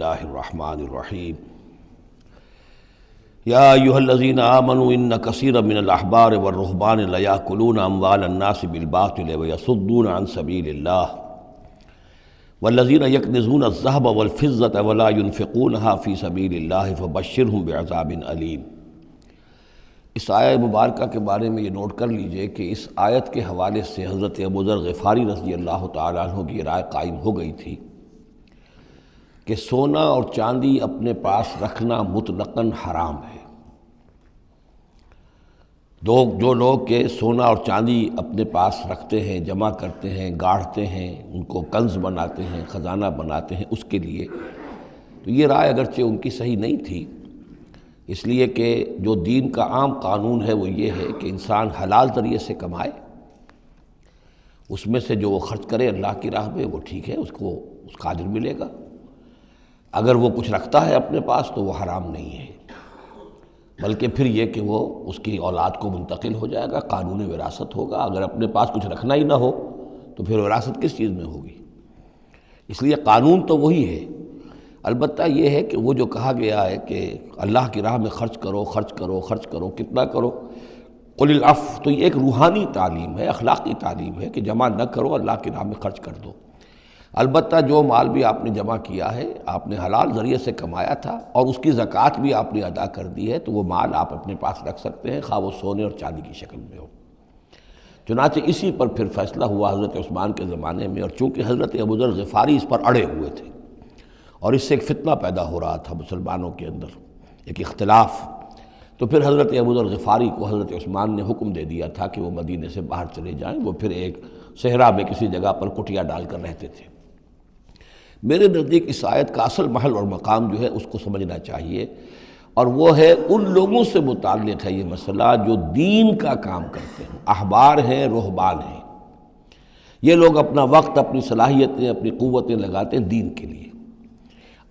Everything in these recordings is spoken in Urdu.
اللہ الرحمن الرحیم یا ایھا الذین آمنوا ان کثیرا من الاحبار والرہبان لیأکلون اموال الناس بالباطل ویصدون عن سبیل اللہ والذین یکنزون الذہب والفضة ولا ينفقونها فی سبیل اللہ فبشرہم بعذاب علیم۔ اس آیہ مبارکہ کے بارے میں یہ نوٹ کر لیجئے کہ اس آیت کے حوالے سے حضرت ابوذر غفاری رضی اللہ تعالیٰ عنہ کی رائے قائم ہو گئی تھی کہ سونا اور چاندی اپنے پاس رکھنا مطلقاً حرام ہے۔ جو لوگ کہ سونا اور چاندی اپنے پاس رکھتے ہیں، جمع کرتے ہیں، گاڑھتے ہیں، ان کو کنز بناتے ہیں، خزانہ بناتے ہیں، اس کے لیے تو یہ رائے اگرچہ ان کی صحیح نہیں تھی، اس لیے کہ جو دین کا عام قانون ہے وہ یہ ہے کہ انسان حلال ذریعے سے کمائے، اس میں سے جو وہ خرچ کرے اللہ کی راہ میں وہ ٹھیک ہے، اس کو اس کا اجر ملے گا۔ اگر وہ کچھ رکھتا ہے اپنے پاس تو وہ حرام نہیں ہے، بلکہ پھر یہ کہ وہ اس کی اولاد کو منتقل ہو جائے گا، قانون وراثت ہوگا۔ اگر اپنے پاس کچھ رکھنا ہی نہ ہو تو پھر وراثت کس چیز میں ہوگی؟ اس لیے قانون تو وہی ہے، البتہ یہ ہے کہ وہ جو کہا گیا ہے کہ اللہ کی راہ میں خرچ کرو، خرچ کرو، خرچ کرو، کتنا کرو، قل العفو، تو یہ ایک روحانی تعلیم ہے، اخلاقی تعلیم ہے کہ جمع نہ کرو، اللہ کی راہ میں خرچ کر دو۔ البتہ جو مال بھی آپ نے جمع کیا ہے، آپ نے حلال ذریعے سے کمایا تھا اور اس کی زکوٰۃ بھی آپ نے ادا کر دی ہے، تو وہ مال آپ اپنے پاس رکھ سکتے ہیں، خواہ وہ سونے اور چاندی کی شکل میں ہو۔ چنانچہ اسی پر پھر فیصلہ ہوا حضرت عثمان کے زمانے میں، اور چونکہ حضرت ابوذر غفاری اس پر اڑے ہوئے تھے اور اس سے ایک فتنہ پیدا ہو رہا تھا مسلمانوں کے اندر، ایک اختلاف، تو پھر حضرت ابوذر غفاری کو حضرت عثمان نے حکم دے دیا تھا کہ وہ مدینے سے باہر چلے جائیں۔ وہ پھر ایک صحرا میں کسی جگہ پر کٹیا ڈال کر رہتے تھے۔ میرے نزدیک اس آیت کا اصل محل اور مقام جو ہے اس کو سمجھنا چاہیے، اور وہ ہے ان لوگوں سے متعلق ہے یہ مسئلہ جو دین کا کام کرتے ہیں، احبار ہیں، رہبان ہیں۔ یہ لوگ اپنا وقت، اپنی صلاحیتیں، اپنی قوتیں لگاتے ہیں دین کے لیے۔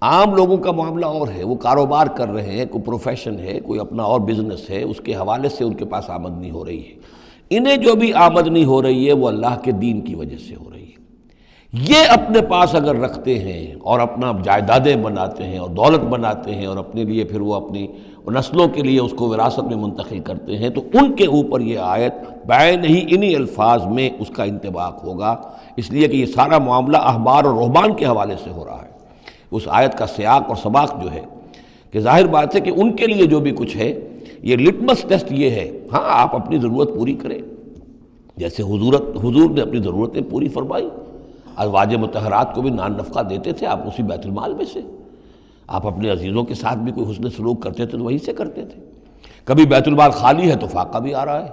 عام لوگوں کا معاملہ اور ہے، وہ کاروبار کر رہے ہیں، کوئی پروفیشن ہے، کوئی اپنا اور بزنس ہے، اس کے حوالے سے ان کے پاس آمدنی ہو رہی ہے۔ انہیں جو بھی آمدنی ہو رہی ہے وہ اللہ کے دین کی وجہ سے ہو رہی ہے۔ یہ اپنے پاس اگر رکھتے ہیں اور اپنا جائیدادیں بناتے ہیں اور دولت بناتے ہیں اور اپنے لیے پھر وہ اپنی نسلوں کے لیے اس کو وراثت میں منتقل کرتے ہیں، تو ان کے اوپر یہ آیت بعین ہی انہی الفاظ میں اس کا انطباق ہوگا، اس لیے کہ یہ سارا معاملہ احبار اور رہبان کے حوالے سے ہو رہا ہے۔ اس آیت کا سیاق اور سباق جو ہے کہ ظاہر بات ہے کہ ان کے لیے جو بھی کچھ ہے، یہ لٹمس ٹیسٹ یہ ہے، ہاں آپ اپنی ضرورت پوری کریں، جیسے حضور نے اپنی ضرورتیں پوری فرمائی، ازواج مطہرات کو بھی نان نفقہ دیتے تھے آپ اسی بیت المال میں سے، آپ اپنے عزیزوں کے ساتھ بھی کوئی حسن سلوک کرتے تھے تو وہیں سے کرتے تھے۔ کبھی بیت المال خالی ہے تو فاقہ بھی آ رہا ہے،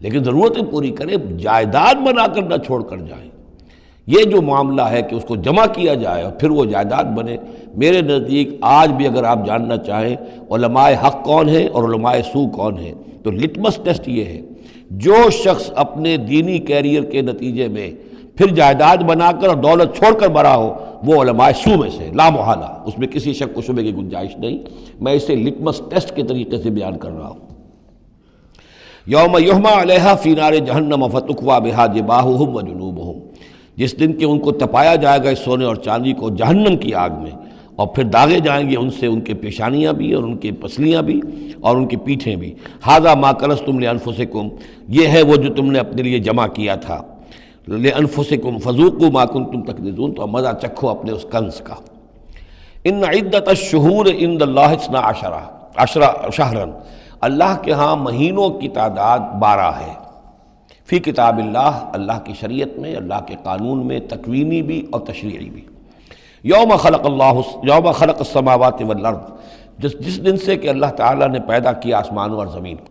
لیکن ضرورتیں پوری کریں، جائیداد بنا کر نہ چھوڑ کر جائیں۔ یہ جو معاملہ ہے کہ اس کو جمع کیا جائے اور پھر وہ جائیداد بنے، میرے نزدیک آج بھی اگر آپ جاننا چاہیں علماء حق کون ہیں اور علماء سو کون ہیں، تو لٹمس ٹیسٹ یہ ہے، جو شخص اپنے دینی کیریئر کے نتیجے میں پھر جائیداد بنا کر اور دولت چھوڑ کر مرا ہو، وہ علماء سو میں سے لا محالہ، اس میں کسی شک و شبے کی گنجائش نہیں۔ میں اسے لٹمس ٹیسٹ کے طریقے سے بیان کر رہا ہوں۔ یوم یحمى علیہا فی نار جہنم فتکوی بہا جباہہم وجنوبہم، جس دن کہ ان کو تپایا جائے گا اس سونے اور چاندی کو جہنم کی آگ میں، اور پھر داغے جائیں گے ان سے ان کے پیشانیاں بھی اور ان کی پسلیاں بھی اور ان کی پیٹھیں بھی۔ ھذا ما کنزتم لانفسکم، یہ ہے وہ جو تم نے اپنے لیے جمع کیا تھا، لانفسکم فذوقوا ما کنتم تکنزون، تو مزہ چکھو اپنے اس کنز کا۔ ان عدت الشہور عند اللہ 12 شہرا، اللہ کے ہاں مہینوں کی تعداد 12 ہے، فی کتاب اللہ، اللہ کی شریعت میں، اللہ کے قانون میں، تکوینی بھی اور تشریعی بھی۔ یوم خلق السماوات والارض، جس دن سے کہ اللہ تعالیٰ نے پیدا کیا آسمانوں اور زمین کو،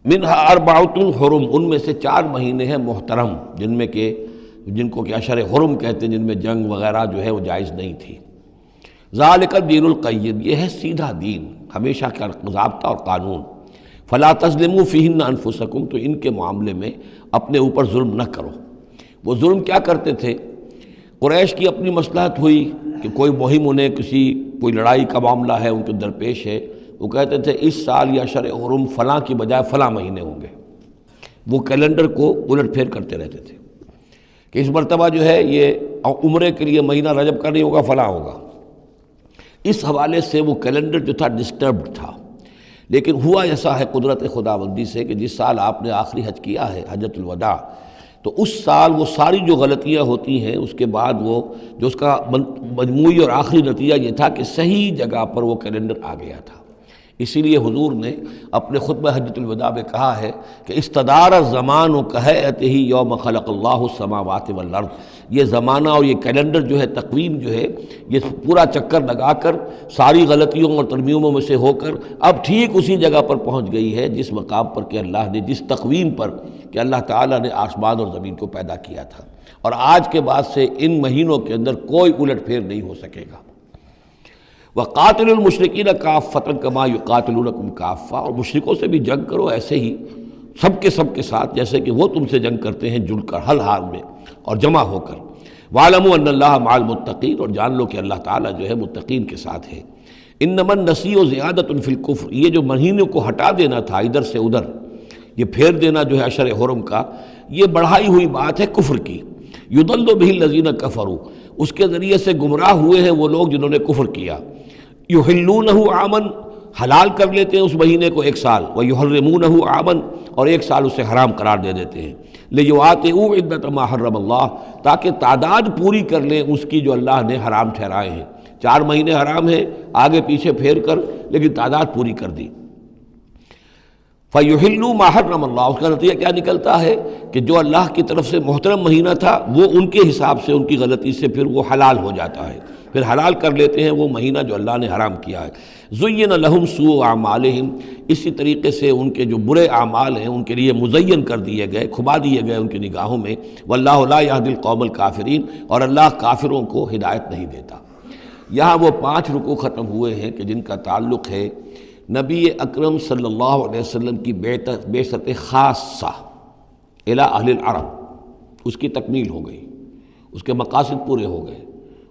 منہا اربعۃ حرم، ان میں سے 4 مہینے ہیں محترم، جن کو کہ اشہر حرم کہتے ہیں، جن میں جنگ وغیرہ جو ہے وہ جائز نہیں تھی۔ ذالک الدین القیم، یہ ہے سیدھا دین، ہمیشہ کا ضابطہ اور قانون۔ فلا تظلموا فیہن انفسکم، تو ان کے معاملے میں اپنے اوپر ظلم نہ کرو۔ وہ ظلم کیا کرتے تھے؟ قریش کی اپنی مصلحت ہوئی کہ کوئی مہم انہیں کوئی لڑائی کا معاملہ ہے ان کے درپیش ہے، وہ کہتے تھے اس سال یا شرع حرم فلاں کی بجائے فلاں مہینے ہوں گے، وہ کیلنڈر کو الٹ پھیر کرتے رہتے تھے کہ اس مرتبہ جو ہے یہ عمرے کے لیے مہینہ رجب کا نہیں ہوگا، فلاں ہوگا۔ اس حوالے سے وہ کیلنڈر جو تھا ڈسٹربڈ تھا، لیکن ہوا ایسا ہے قدرت خداوندی سے کہ جس سال آپ نے آخری حج کیا ہے حجۃ الوداع، تو اس سال وہ ساری جو غلطیاں ہوتی ہیں اس کے بعد وہ جو اس کا مجموعی اور آخری نتیجہ یہ تھا کہ صحیح جگہ پر وہ کیلنڈر آ گیا تھا۔ اسی لیے حضور نے اپنے خطبہ حجۃ الوداع میں کہا ہے کہ استدار الزمان کہیئتہ یوم خلق اللہ السماوات والارض، یہ زمانہ اور یہ کیلنڈر جو ہے، تقویم جو ہے، یہ پورا چکر لگا کر ساری غلطیوں اور ترمیموں میں سے ہو کر اب ٹھیک اسی جگہ پر پہنچ گئی ہے جس مقام پر کہ اللہ نے، جس تقویم پر کہ اللہ تعالیٰ نے آسمان اور زمین کو پیدا کیا تھا، اور آج کے بعد سے ان مہینوں کے اندر کوئی الٹ پھیر نہیں ہو سکے گا۔ وَقَاتِلُوا الْمُشْرِكِينَ كَافَّةً كَمَا يُقَاتِلُونَكُمْ كَافَّةً، اور مشرکوں سے بھی جنگ کرو ایسے ہی سب کے ساتھ جیسے کہ وہ تم سے جنگ کرتے ہیں، جل کر ہر حال میں اور جمع ہو کر۔ وَاعْلَمُوا أَنَّ اللَّهَ مَعَ الْمُتَّقِينَ، اور جان لو کہ اللہ تعالیٰ جو ہے متقین کے ساتھ ہے۔ إِنَّمَا النَّسِيءُ زِيَادَةٌ فِي الْكُفْرِ، یہ جو مہینے کو ہٹا دینا تھا ادھر سے ادھر، یہ پھیر دینا جو ہے اشر حرم کا، یہ بڑھائی ہوئی بات ہے کفر کی۔ يُضَلُّ بِهِ الَّذِينَ كَفَرُوا، اس کے ذریعے سے گمراہ ہوئے ہیں وہ لوگ جنہوں نے کفر کیا۔ يُحِلُّونَهُ عَامًا، حلال کر لیتے ہیں اس مہینے کو ایک سال، وَيُحَرِّمُونَهُ عَامًا، اور ایک سال اسے حرام قرار دے دیتے ہیں۔ لِيُوَاطِئُوا عِدَّةَ مَا حَرَّمَ اللَّهُ، تاکہ تعداد پوری کر لیں اس کی جو اللہ نے حرام ٹھہرائے ہیں۔ 4 مہینے حرام ہیں آگے پیچھے پھیر کر، لیکن تعداد پوری کر دی۔ فَيُحِلُّوا مَا حَرَّمَ اللَّهُ، اس کا نتیجہ کیا نکلتا ہے کہ جو اللہ کی طرف سے محترم مہینہ تھا وہ ان کے حساب سے، ان کی غلطی سے پھر وہ حلال ہو جاتا ہے، پھر حلال کر لیتے ہیں وہ مہینہ جو اللہ نے حرام کیا ہے۔ زُيِّنَ لَهُمْ سُوءُ أَعْمَالِهِمْ، اسی طریقے سے ان کے جو برے اعمال ہیں ان کے لیے مزین کر دیے گئے، کھبا دیے گئے ان کی نگاہوں میں۔ وَاللَّهُ لَا يَهْدِي الْقَوْمَ الْكَافِرِينَ، اور اللہ کافروں کو ہدایت نہیں دیتا۔ یہاں وہ 5 رکوع ختم ہوئے ہیں کہ جن کا تعلق ہے نبی اکرم صلی اللہ علیہ وسلم کی بعثت خاصہ الی اہل العرب، اس کی تکمیل ہو گئی، اس کے مقاصد پورے ہو گئے،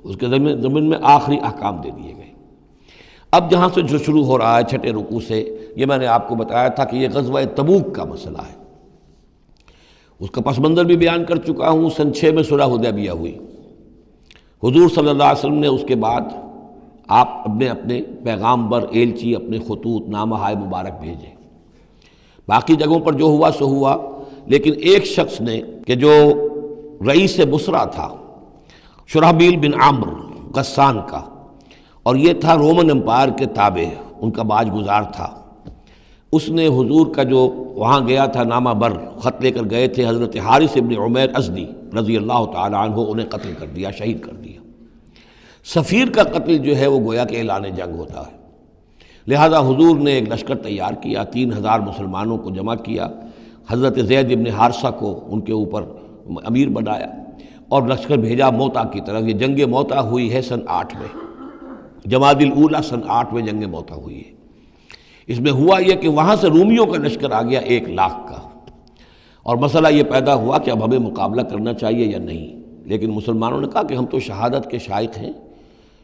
اس کے ضمن میں آخری احکام دے دیے گئے۔ اب جہاں سے جو شروع ہو رہا ہے 6 رکوع سے، یہ میں نے آپ کو بتایا تھا کہ یہ غزوہ تبوک کا مسئلہ ہے، اس کا پس منظر بھی بیان کر چکا ہوں۔ سن 6 میں صلح حدیبیہ ہوئی، حضور صلی اللہ علیہ وسلم نے اس کے بعد آپ اپنے پیغامبر، ایلچی، اپنے خطوط، نامہ ہائے مبارک بھیجے۔ باقی جگہوں پر جو ہوا سو ہوا، لیکن ایک شخص نے کہ جو رئیس بصرہ تھا، شرحبیل بن عمرو غسان کا، اور یہ تھا رومن امپائر کے تابع، ان کا باج گزار تھا، اس نے حضور کا جو وہاں گیا تھا نامہ بر خط لے کر گئے تھے حضرت حارث ابن عمیر ازدی رضی اللہ تعالی عنہ، انہیں قتل کر دیا، شہید کر دیا۔ سفیر کا قتل جو ہے وہ گویا کہ اعلان جنگ ہوتا ہے، لہذا حضور نے ایک لشکر تیار کیا، 3000 مسلمانوں کو جمع کیا، حضرت زید ابن حارثہ کو ان کے اوپر امیر بنایا، اور لشکر بھیجا موتا کی طرف۔ یہ جنگ موتا ہوئی ہے سن 8 میں، جمادی الاولیٰ سن 8 میں جنگ موتا ہوئی ہے۔ اس میں ہوا یہ کہ وہاں سے رومیوں کا لشکر آ گیا 1 لاکھ کا، اور مسئلہ یہ پیدا ہوا کہ اب ہمیں مقابلہ کرنا چاہیے یا نہیں، لیکن مسلمانوں نے کہا کہ ہم تو شہادت کے شائق ہیں،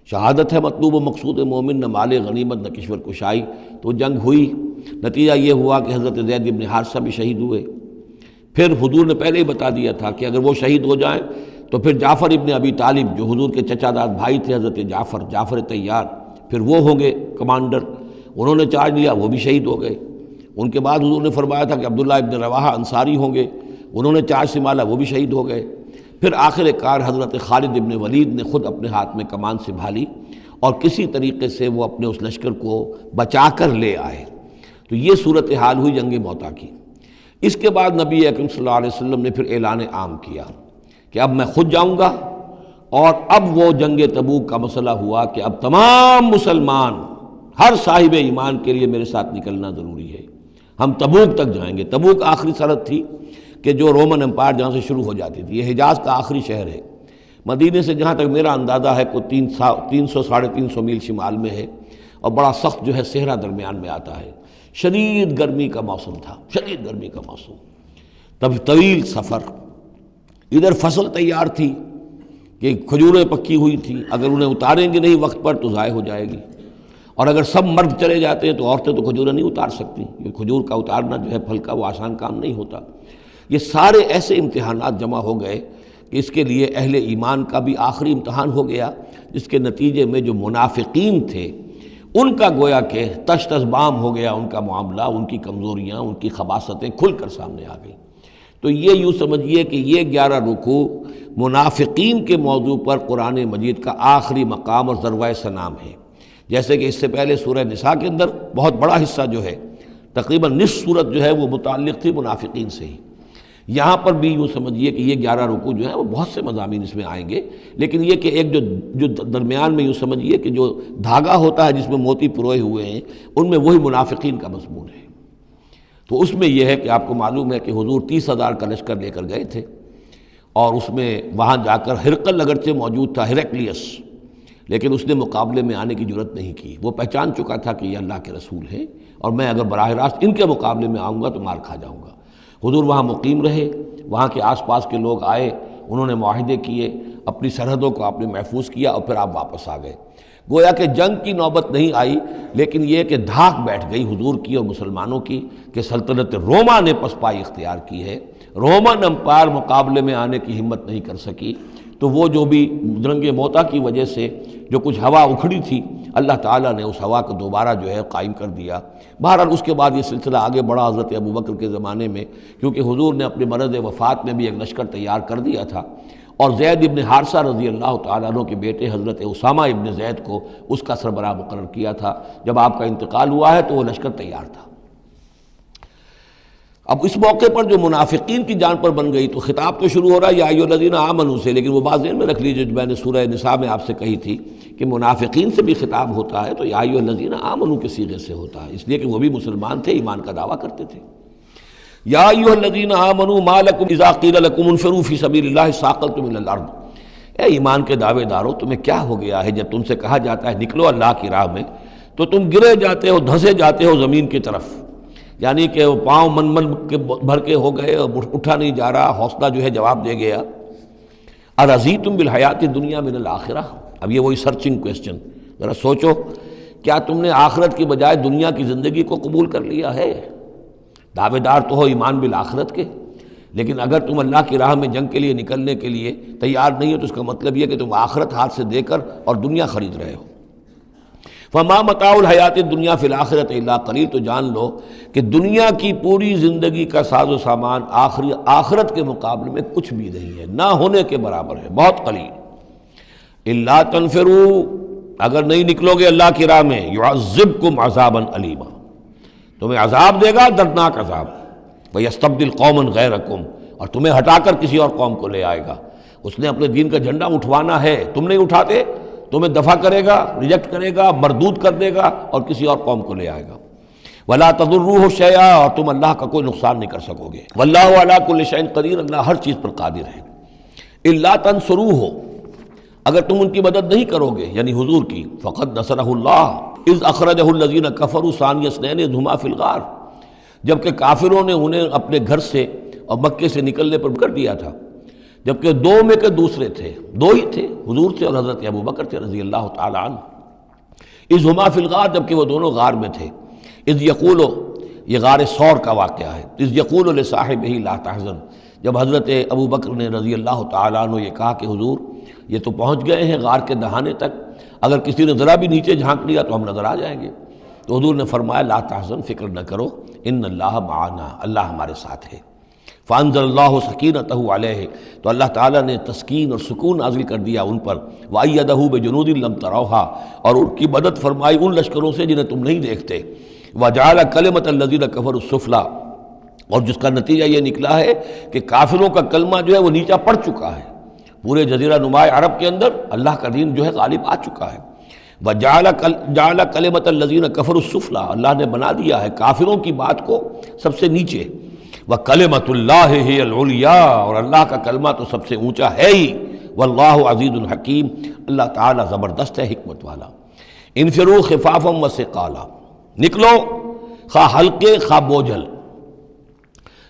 شہادت ہے مطلوب و مقصود مومن، نہ مال غنیمت نہ کشور کشائی۔ تو جنگ ہوئی، نتیجہ یہ ہوا کہ حضرت زید بن حارثہ بھی شہید ہوئے۔ پھر حضور نے پہلے ہی بتا دیا تھا کہ اگر وہ شہید ہو جائیں تو پھر جعفر ابن ابی طالب جو حضور کے چچا داد بھائی تھے حضرت جعفر طیار، پھر وہ ہوں گے کمانڈر، انہوں نے چارج لیا، وہ بھی شہید ہو گئے۔ ان کے بعد حضور نے فرمایا تھا کہ عبداللہ ابن رواحہ انصاری ہوں گے، انہوں نے چارج سنبھالا، وہ بھی شہید ہو گئے۔ پھر آخر کار حضرت خالد ابن ولید نے خود اپنے ہاتھ میں کمان سنبھالی، اور کسی طریقے سے وہ اپنے اس لشکر کو بچا کر لے آئے۔ تو یہ صورتحال ہوئی جنگ موتا کی۔ اس کے بعد نبی اکرم صلی اللہ علیہ وسلم نے پھر اعلان عام کیا کہ اب میں خود جاؤں گا، اور اب وہ جنگ تبوک کا مسئلہ ہوا کہ اب تمام مسلمان، ہر صاحب ایمان کے لیے میرے ساتھ نکلنا ضروری ہے، ہم تبوک تک جائیں گے۔ تبوک آخری سرحد تھی کہ جو رومن امپائر جہاں سے شروع ہو جاتی تھی، یہ حجاز کا آخری شہر ہے، مدینے سے جہاں تک میرا اندازہ ہے کوئی 300 ساڑھے 300 میل شمال میں ہے، اور بڑا سخت جو ہے صحرا درمیان میں آتا ہے۔ شدید گرمی کا موسم تھا، شدید گرمی کا موسم، تب طویل سفر، ادھر فصل تیار تھی کہ کھجوریں پکی ہوئی تھی، اگر انہیں اتاریں گے نہیں وقت پر تو ضائع ہو جائے گی، اور اگر سب مرد چلے جاتے ہیں تو عورتیں تو کھجوریں نہیں اتار سکتی، یہ کھجور کا اتارنا جو ہے پھل کا وہ آسان کام نہیں ہوتا۔ یہ سارے ایسے امتحانات جمع ہو گئے کہ اس کے لیے اہل ایمان کا بھی آخری امتحان ہو گیا، جس کے نتیجے میں جو منافقین تھے ان کا گویا کہ تش تش بام ہو گیا، ان کا معاملہ، ان کی کمزوریاں، ان کی خباثتیں کھل کر سامنے آ گئیں۔ تو یہ یوں سمجھیے کہ یہ 11 رکوع منافقین کے موضوع پر قرآن مجید کا آخری مقام اور ذروۂ سنام ہے۔ جیسے کہ اس سے پہلے سورہ نساء کے اندر بہت بڑا حصہ جو ہے، تقریباً نصف سورت جو ہے وہ متعلق تھی منافقین سے ہی۔ یہاں پر بھی یوں سمجھیے کہ یہ 11 رکوع جو ہیں وہ بہت سے مضامین اس میں آئیں گے، لیکن یہ کہ ایک جو درمیان میں یوں سمجھیے کہ جو دھاگا ہوتا ہے جس میں موتی پروئے ہوئے ہیں، ان میں وہی منافقین کا مضمون ہے۔ تو اس میں یہ ہے کہ آپ کو معلوم ہے کہ حضور 30,000 کا لشکر لے کر گئے تھے، اور اس میں وہاں جا کر ہرقل اگرچہ موجود تھا، ہیرکلیس، لیکن اس نے مقابلے میں آنے کی جرت نہیں کی۔ وہ پہچان چکا تھا کہ یہ اللہ کے رسول ہیں، اور میں اگر براہ راست ان کے مقابلے میں آؤں گا تو مار کھا جاؤں گا۔ حضور وہاں مقیم رہے، وہاں کے آس پاس کے لوگ آئے، انہوں نے معاہدے کیے، اپنی سرحدوں کو آپ نے محفوظ کیا، اور پھر آپ واپس آ گئے۔ گویا کہ جنگ کی نوبت نہیں آئی، لیکن یہ کہ دھاک بیٹھ گئی حضور کی اور مسلمانوں کی کہ سلطنت روما نے پسپائی اختیار کی ہے، رومن امپائر مقابلے میں آنے کی ہمت نہیں کر سکی۔ تو وہ جو بھی جنگ موتا کی وجہ سے جو کچھ ہوا اکھڑی تھی، اللہ تعالیٰ نے اس ہوا کو دوبارہ جو ہے قائم کر دیا۔ بہرحال اس کے بعد یہ سلسلہ آگے بڑھا حضرت ابوبکر کے زمانے میں، کیونکہ حضور نے اپنے مرض وفات میں بھی ایک لشکر تیار کر دیا تھا، اور زید ابن حارثہ رضی اللہ تعالیٰ عنہ کے بیٹے حضرت اسامہ ابن زید کو اس کا سربراہ مقرر کیا تھا۔ جب آپ کا انتقال ہوا ہے تو وہ لشکر تیار تھا۔ اب اس موقع پر جو منافقین کی جان پر بن گئی، تو خطاب تو شروع ہو رہا ہے یا ایھا الذین آمنوا سے، لیکن وہ بات ذہن میں رکھ لیجیے جو میں نے سورہ نساء میں آپ سے کہی تھی کہ منافقین سے بھی خطاب ہوتا ہے تو یا ایھا الذین آمنوا کے صیغے سے ہوتا ہے، اس لیے کہ وہ بھی مسلمان تھے، ایمان کا دعویٰ کرتے تھے۔ یا ایھا الذین آمنوا ما لکم اذا قیل لکم انفروا فی سبیل اللہ ثاقلتم الی الارض، اے ایمان کے دعوے دارو، تمہیں کیا ہو گیا ہے جب تم سے کہا جاتا ہے نکلو اللہ کی راہ میں تو تم گرے جاتے ہو، دھسے جاتے ہو زمین کی طرف، یعنی کہ وہ پاؤں من کے بھر کے ہو گئے اور اٹھا نہیں جا رہا، حوصلہ جو ہے جواب دے گیا۔ ارضیتم بالحیات الدنیا من الآخرہ، اب یہ وہی سرچنگ کویسچن، ذرا سوچو، کیا تم نے آخرت کی بجائے دنیا کی زندگی کو قبول کر لیا ہے؟ دعوے دار تو ہو ایمان بالآخرت کے، لیکن اگر تم اللہ کی راہ میں جنگ کے لیے نکلنے کے لیے تیار نہیں ہو تو اس کا مطلب یہ کہ تم آخرت ہاتھ سے دے کر اور دنیا خرید رہے ہو۔ فما متاع الحیات الدنیا فی الآخرۃ الا قلیل، تو جان لو کہ دنیا کی پوری زندگی کا ساز و سامان آخرت کے مقابلے میں کچھ بھی نہیں ہے، نہ ہونے کے برابر ہے، بہت قلیل۔ الا تنفروا، اگر نہیں نکلو گے اللہ کی راہ میں، یعذبکم عذابا علیما، تمہیں عذاب دے گا، دردناک عذاب۔ وَيَسْتَبْدِلْ قَوْمًا غَيْرَكُمْ، اور تمہیں ہٹا کر کسی اور قوم کو لے آئے گا۔ اس نے اپنے دین کا جھنڈا اٹھوانا ہے، تم نہیں اٹھاتے، تمہیں دفع کرے گا، ریجیکٹ کرے گا، مردود کر دے گا، اور کسی اور قوم کو لے آئے گا۔ وَلَا تَضُرُّوهُ شَيْئًا، اور تم اللہ کا کوئی نقصان نہیں کر سکو گے۔ وَاللَّهُ عَلَىٰ كُلِّ شَيْءٍ قَدِيرٌ، اللہ ہر چیز پر قادر ہے۔ إِلَّا تَنصُرُوهُ، اگر تم ان کی مدد نہیں کرو گے، یعنی حضور کی، فَقَدْ نَصَرَهُ اللَّهُ إِذْ أَخْرَجَهُ الَّذِينَ كَفَرُوا ثَانِيَ اثْنَيْنِ إِذْ هُمَا فِي الْغَارِ، جبکہ کافروں نے انہیں اپنے گھر سے اور مکے سے نکلنے پر کر دیا تھا، جبکہ دو میں کے دوسرے تھے، دو ہی تھے، حضور تھے اور حضرت ابوبکر تھے رضی اللہ تعالی عنہ۔ اذ ہما فی الغار، جبکہ وہ دونوں غار میں تھے۔ اذ یقول، یہ غار ثور کا واقعہ ہے۔ اذ یقول لصاحبہ لا تحزن، جب حضرت ابوبکر نے رضی اللہ تعالی عنہ یہ کہا کہ حضور یہ تو پہنچ گئے ہیں غار کے دہانے تک، اگر کسی نے ذرا بھی نیچے جھانک لیا تو ہم نظر آ جائیں گے۔ تو حضور نے فرمایا لا تحزن، فکر نہ کرو، ان اللہ معنا، اللہ ہمارے ساتھ ہے۔ فانزل اللہ سکینتہ علیہ، تو اللہ تعالیٰ نے تسکین اور سکون نازل کر دیا ان پر۔ وأیدہ بجنود لم تروہا، اور ان کی مدد فرمائی ان لشکروں سے جنہیں تم نہیں دیکھتے۔ وجعل کلمۃ الذین کفروا السفلی، اور جس کا نتیجہ یہ نکلا ہے کہ کافروں کا کلمہ جو ہے وہ نیچا پڑ چکا ہے، پورے جزیرہ نما عرب کے اندر اللہ کا دین جو ہے غالب آ چکا ہے۔ وجعل کلمۃ الذین کفروا السفلی، اللہ نے بنا دیا ہے کافروں کی بات کو سب سے نیچے۔ وَكَلِمَةُ اللَّهِ هِيَ الْعُلْيَا، اور اللہ کا کلمہ تو سب سے اونچا ہے ہی۔ وَاللَّهُ عَزِيزٌ حَكِيمٌ، اللہ تعالیٰ زبردست ہے، حکمت والا۔ انفروا خفافا وثقالا، نکلو خواہ ہلکے خواہ بوجھل۔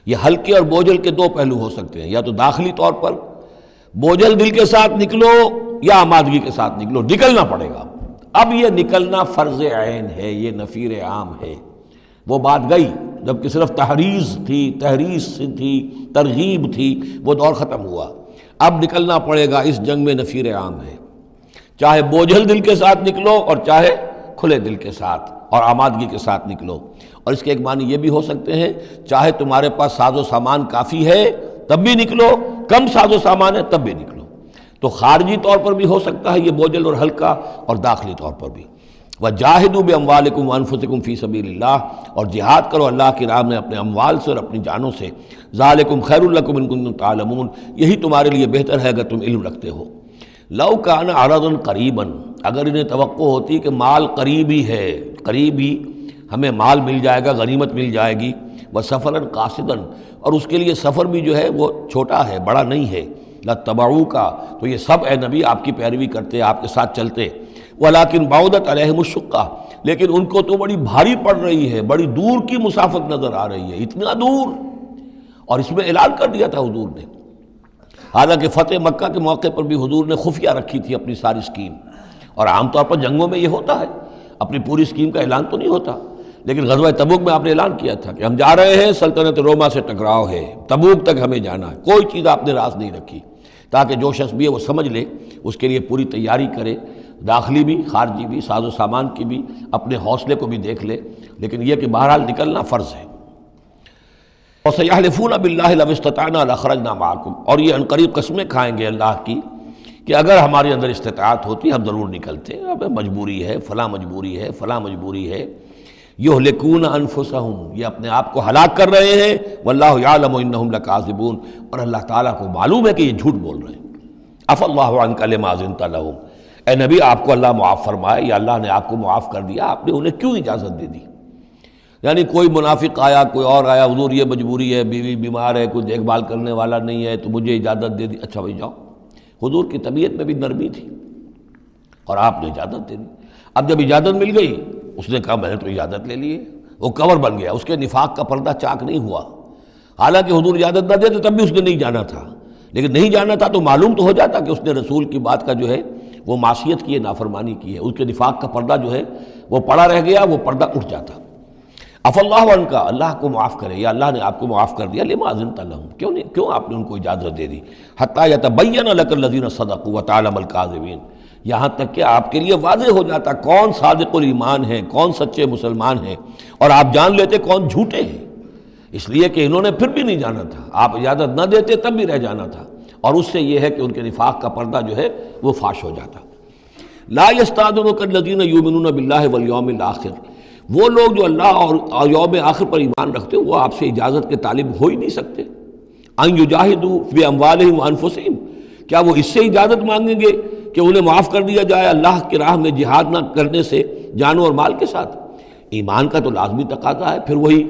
یہ ہلکے اور بوجھل کے دو پہلو ہو سکتے ہیں، یا تو داخلی طور پر بوجھل دل کے ساتھ نکلو، یا آمادگی کے ساتھ نکلو، نکلنا پڑے گا۔ اب یہ نکلنا فرض عین ہے، یہ نفیر عام ہے۔ وہ بات گئی جبکہ صرف تحریض تھی، تحریض تھی، ترغیب تھی، وہ دور ختم ہوا۔ اب نکلنا پڑے گا، اس جنگ میں نفیر عام ہے، چاہے بوجھل دل کے ساتھ نکلو اور چاہے کھلے دل کے ساتھ اور آمادگی کے ساتھ نکلو۔ اور اس کے ایک معنی یہ بھی ہو سکتے ہیں، چاہے تمہارے پاس ساز و سامان کافی ہے تب بھی نکلو، کم ساز و سامان ہے تب بھی نکلو۔ تو خارجی طور پر بھی ہو سکتا ہے یہ بوجھل اور ہلکا، اور داخلی طور پر بھی۔ وَجَاهِدُوا بِأَمْوَالِكُمْ وَأَنفُسِكُمْ فِي سَبِيلِ اللَّهِ، اور جہاد کرو اللہ کی راہ میں اپنے اموال سے اور اپنی جانوں سے۔ ذَلِكُمْ خَيْرٌ لَكُمْ إِن كُنتُمْ تَعْلَمُونَ، یہی تمہارے لیے بہتر ہے اگر تم علم رکھتے ہو۔ لَوْ كَانَ عَرَضًا قَرِيبًا، اگر انہیں توقع ہوتی کہ مال قریب ہی ہے، قریب ہی ہمیں مال مل جائے گا، غنیمت مل جائے گی، وَسَفَرًا قَاصِدًا، اور اس کے لیے سفر بھی جو ہے وہ چھوٹا ہے، بڑا نہیں ہے، لَاتَّبَعُوكَ، تو یہ سب اے نبی آپ کی پیروی کرتے، آپ کے ساتھ چلتے۔ وَلَكِنْ بَعُدَتْ عَلَيْهِمُ الشُّقَّةُ، لیکن ان کو تو بڑی بھاری پڑ رہی ہے، بڑی دور کی مسافت نظر آ رہی ہے، اتنا دور۔ اور اس میں اعلان کر دیا تھا حضور نے، حالانکہ فتح مکہ کے موقع پر بھی حضور نے خفیہ رکھی تھی اپنی ساری اسکیم، اور عام طور پر جنگوں میں یہ ہوتا ہے، اپنی پوری اسکیم کا اعلان تو نہیں ہوتا، لیکن غزوہ تبوک میں آپ نے اعلان کیا تھا کہ ہم جا رہے ہیں، سلطنت روما سے ٹکراؤ ہے، تبوک تک ہمیں جانا ہے، کوئی چیز آپ نے راز نہیں رکھی، تاکہ جو شخص بھی ہے وہ سمجھ لے، اس کے لیے پوری تیاری کرے، داخلی بھی خارجی بھی، ساز و سامان کی بھی، اپنے حوصلے کو بھی دیکھ لے، لیکن یہ کہ بہرحال نکلنا فرض ہے۔ وَسَيَحْلِفُونَ بِاللَّهِ لَوِ اسْتَطَعْنَا لَخَرَجْنَا مَعَكُمْ، اور یہ عنقریب قسمیں کھائیں گے اللہ کی کہ اگر ہمارے اندر استطاعت ہوتی ہم ضرور نکلتے، اب مجبوری ہے، فلاں مجبوری ہے، فلاں مجبوری ہے۔ یہلکون انفسہم، یہ اپنے آپ کو ہلاک کر رہے ہیں، واللہ یعلم انہم لکاذبون، اور اللہ تعالیٰ کو معلوم ہے کہ یہ جھوٹ بول رہے ہیں۔ عفا اللہ عنک لما اذنت لہم، اے نبی آپ کو اللہ معاف فرمائے، یا اللہ نے آپ کو معاف کر دیا، آپ نے انہیں کیوں اجازت دے دی؟ یعنی کوئی منافق آیا، کوئی اور آیا، حضور یہ مجبوری ہے، بیوی بیمار ہے، کوئی دیکھ بھال کرنے والا نہیں ہے، تو مجھے اجازت دے دی، اچھا بھائی جاؤ۔ حضور کی طبیعت میں بھی نرمی تھی اور آپ نے اجازت دے دی۔ اب جب اجازت مل گئی، اس نے کہا میں نے تو اجازت لے لی ہے، وہ کور بن گیا، اس کے نفاق کا پردہ چاک نہیں ہوا۔ حالانکہ حضور اجازت نہ دیتے تب بھی اس نے نہیں جانا تھا، لیکن نہیں جانا تھا تو معلوم تو ہو جاتا کہ اس نے رسول کی بات کا جو ہے وہ معصیت کی ہے، نافرمانی کی ہے، اس کے نفاق کا پردہ جو ہے وہ پڑا رہ گیا، وہ پردہ اٹھ جاتا۔ عفا اللہ عنک، اللہ کو معاف کرے، یا اللہ نے آپ کو معاف کر دیا، لما اذنت لہم، کیوں آپ نے ان کو اجازت دے دی؟ حتی یتبین لک الذین صدقوا وتعلم الکاذبین، یہاں تک کہ آپ کے لیے واضح ہو جاتا کون صادق الایمان ہے، کون سچے مسلمان ہیں، اور آپ جان لیتے کون جھوٹے ہیں، اس لیے کہ انہوں نے پھر بھی نہیں جانا تھا، آپ اجازت نہ دیتے تب بھی رہ جانا تھا، اور اس سے یہ ہے کہ ان کے نفاق کا پردہ جو ہے وہ فاش ہو جاتا۔ لا یستأذنک الذین یؤمنون باللہ والیوم الآخر، وہ لوگ جو اللہ اور یوم آخر پر ایمان رکھتے وہ آپ سے اجازت کے طالب ہو ہی نہیں سکتے۔ ان یجاہدوا باموالہم وانفسہم، کیا وہ اس سے اجازت مانگیں گے کہ انہیں معاف کر دیا جائے اللہ کی راہ میں جہاد نہ کرنے سے جانوں اور مال کے ساتھ؟ ایمان کا تو لازمی تقاضا ہے۔ پھر وہی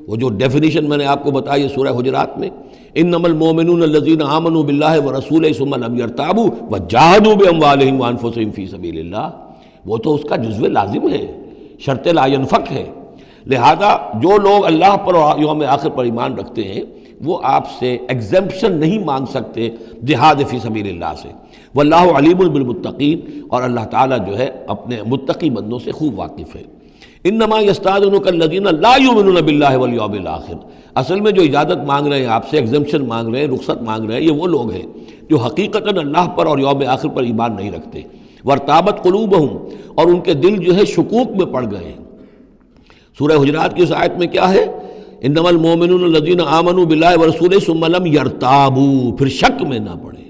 وہ جو ڈیفینیشن میں نے آپ کو بتائی ہے سورہ حجرات میں، انما المؤمنون الذین آمنوا باللہ ورسولہ ثم لم یرتابوا وجاہدوا باموالہم وانفسہم فی سبیل اللہ، وہ تو اس کا جزو لازم ہے، شرط لا ینفک ہے۔ لہذا جو لوگ اللہ پر اور یوم آخر پر ایمان رکھتے ہیں وہ آپ سے ایگزمپشن نہیں مانگ سکتے جہاد فی سبیل اللہ سے۔ واللہ علیم بالمتقین، اور اللہ تعالیٰ جو ہے اپنے متقی بندوں سے خوب واقف ہے۔ انما یستأذنک الذین لا یؤمنون باللہ والیوم الآخر، اصل میں جو اجازت مانگ رہے ہیں آپ سے، ایگزمپشن مانگ رہے ہیں، رخصت مانگ رہے ہیں، یہ وہ لوگ ہیں جو حقیقتاً اللہ پر اور یوم آخر پر ایمان نہیں رکھتے۔ وارتابت قلوبہم، اور ان کے دل جو ہے شکوک میں پڑ گئے ہیں۔ سورہ حجرات کی اس آیت میں کیا ہے؟ انما المؤمنون الذین آمنوا باللہ ورسولہ ثم لم یرتابوا، پھر شک میں نہ پڑے۔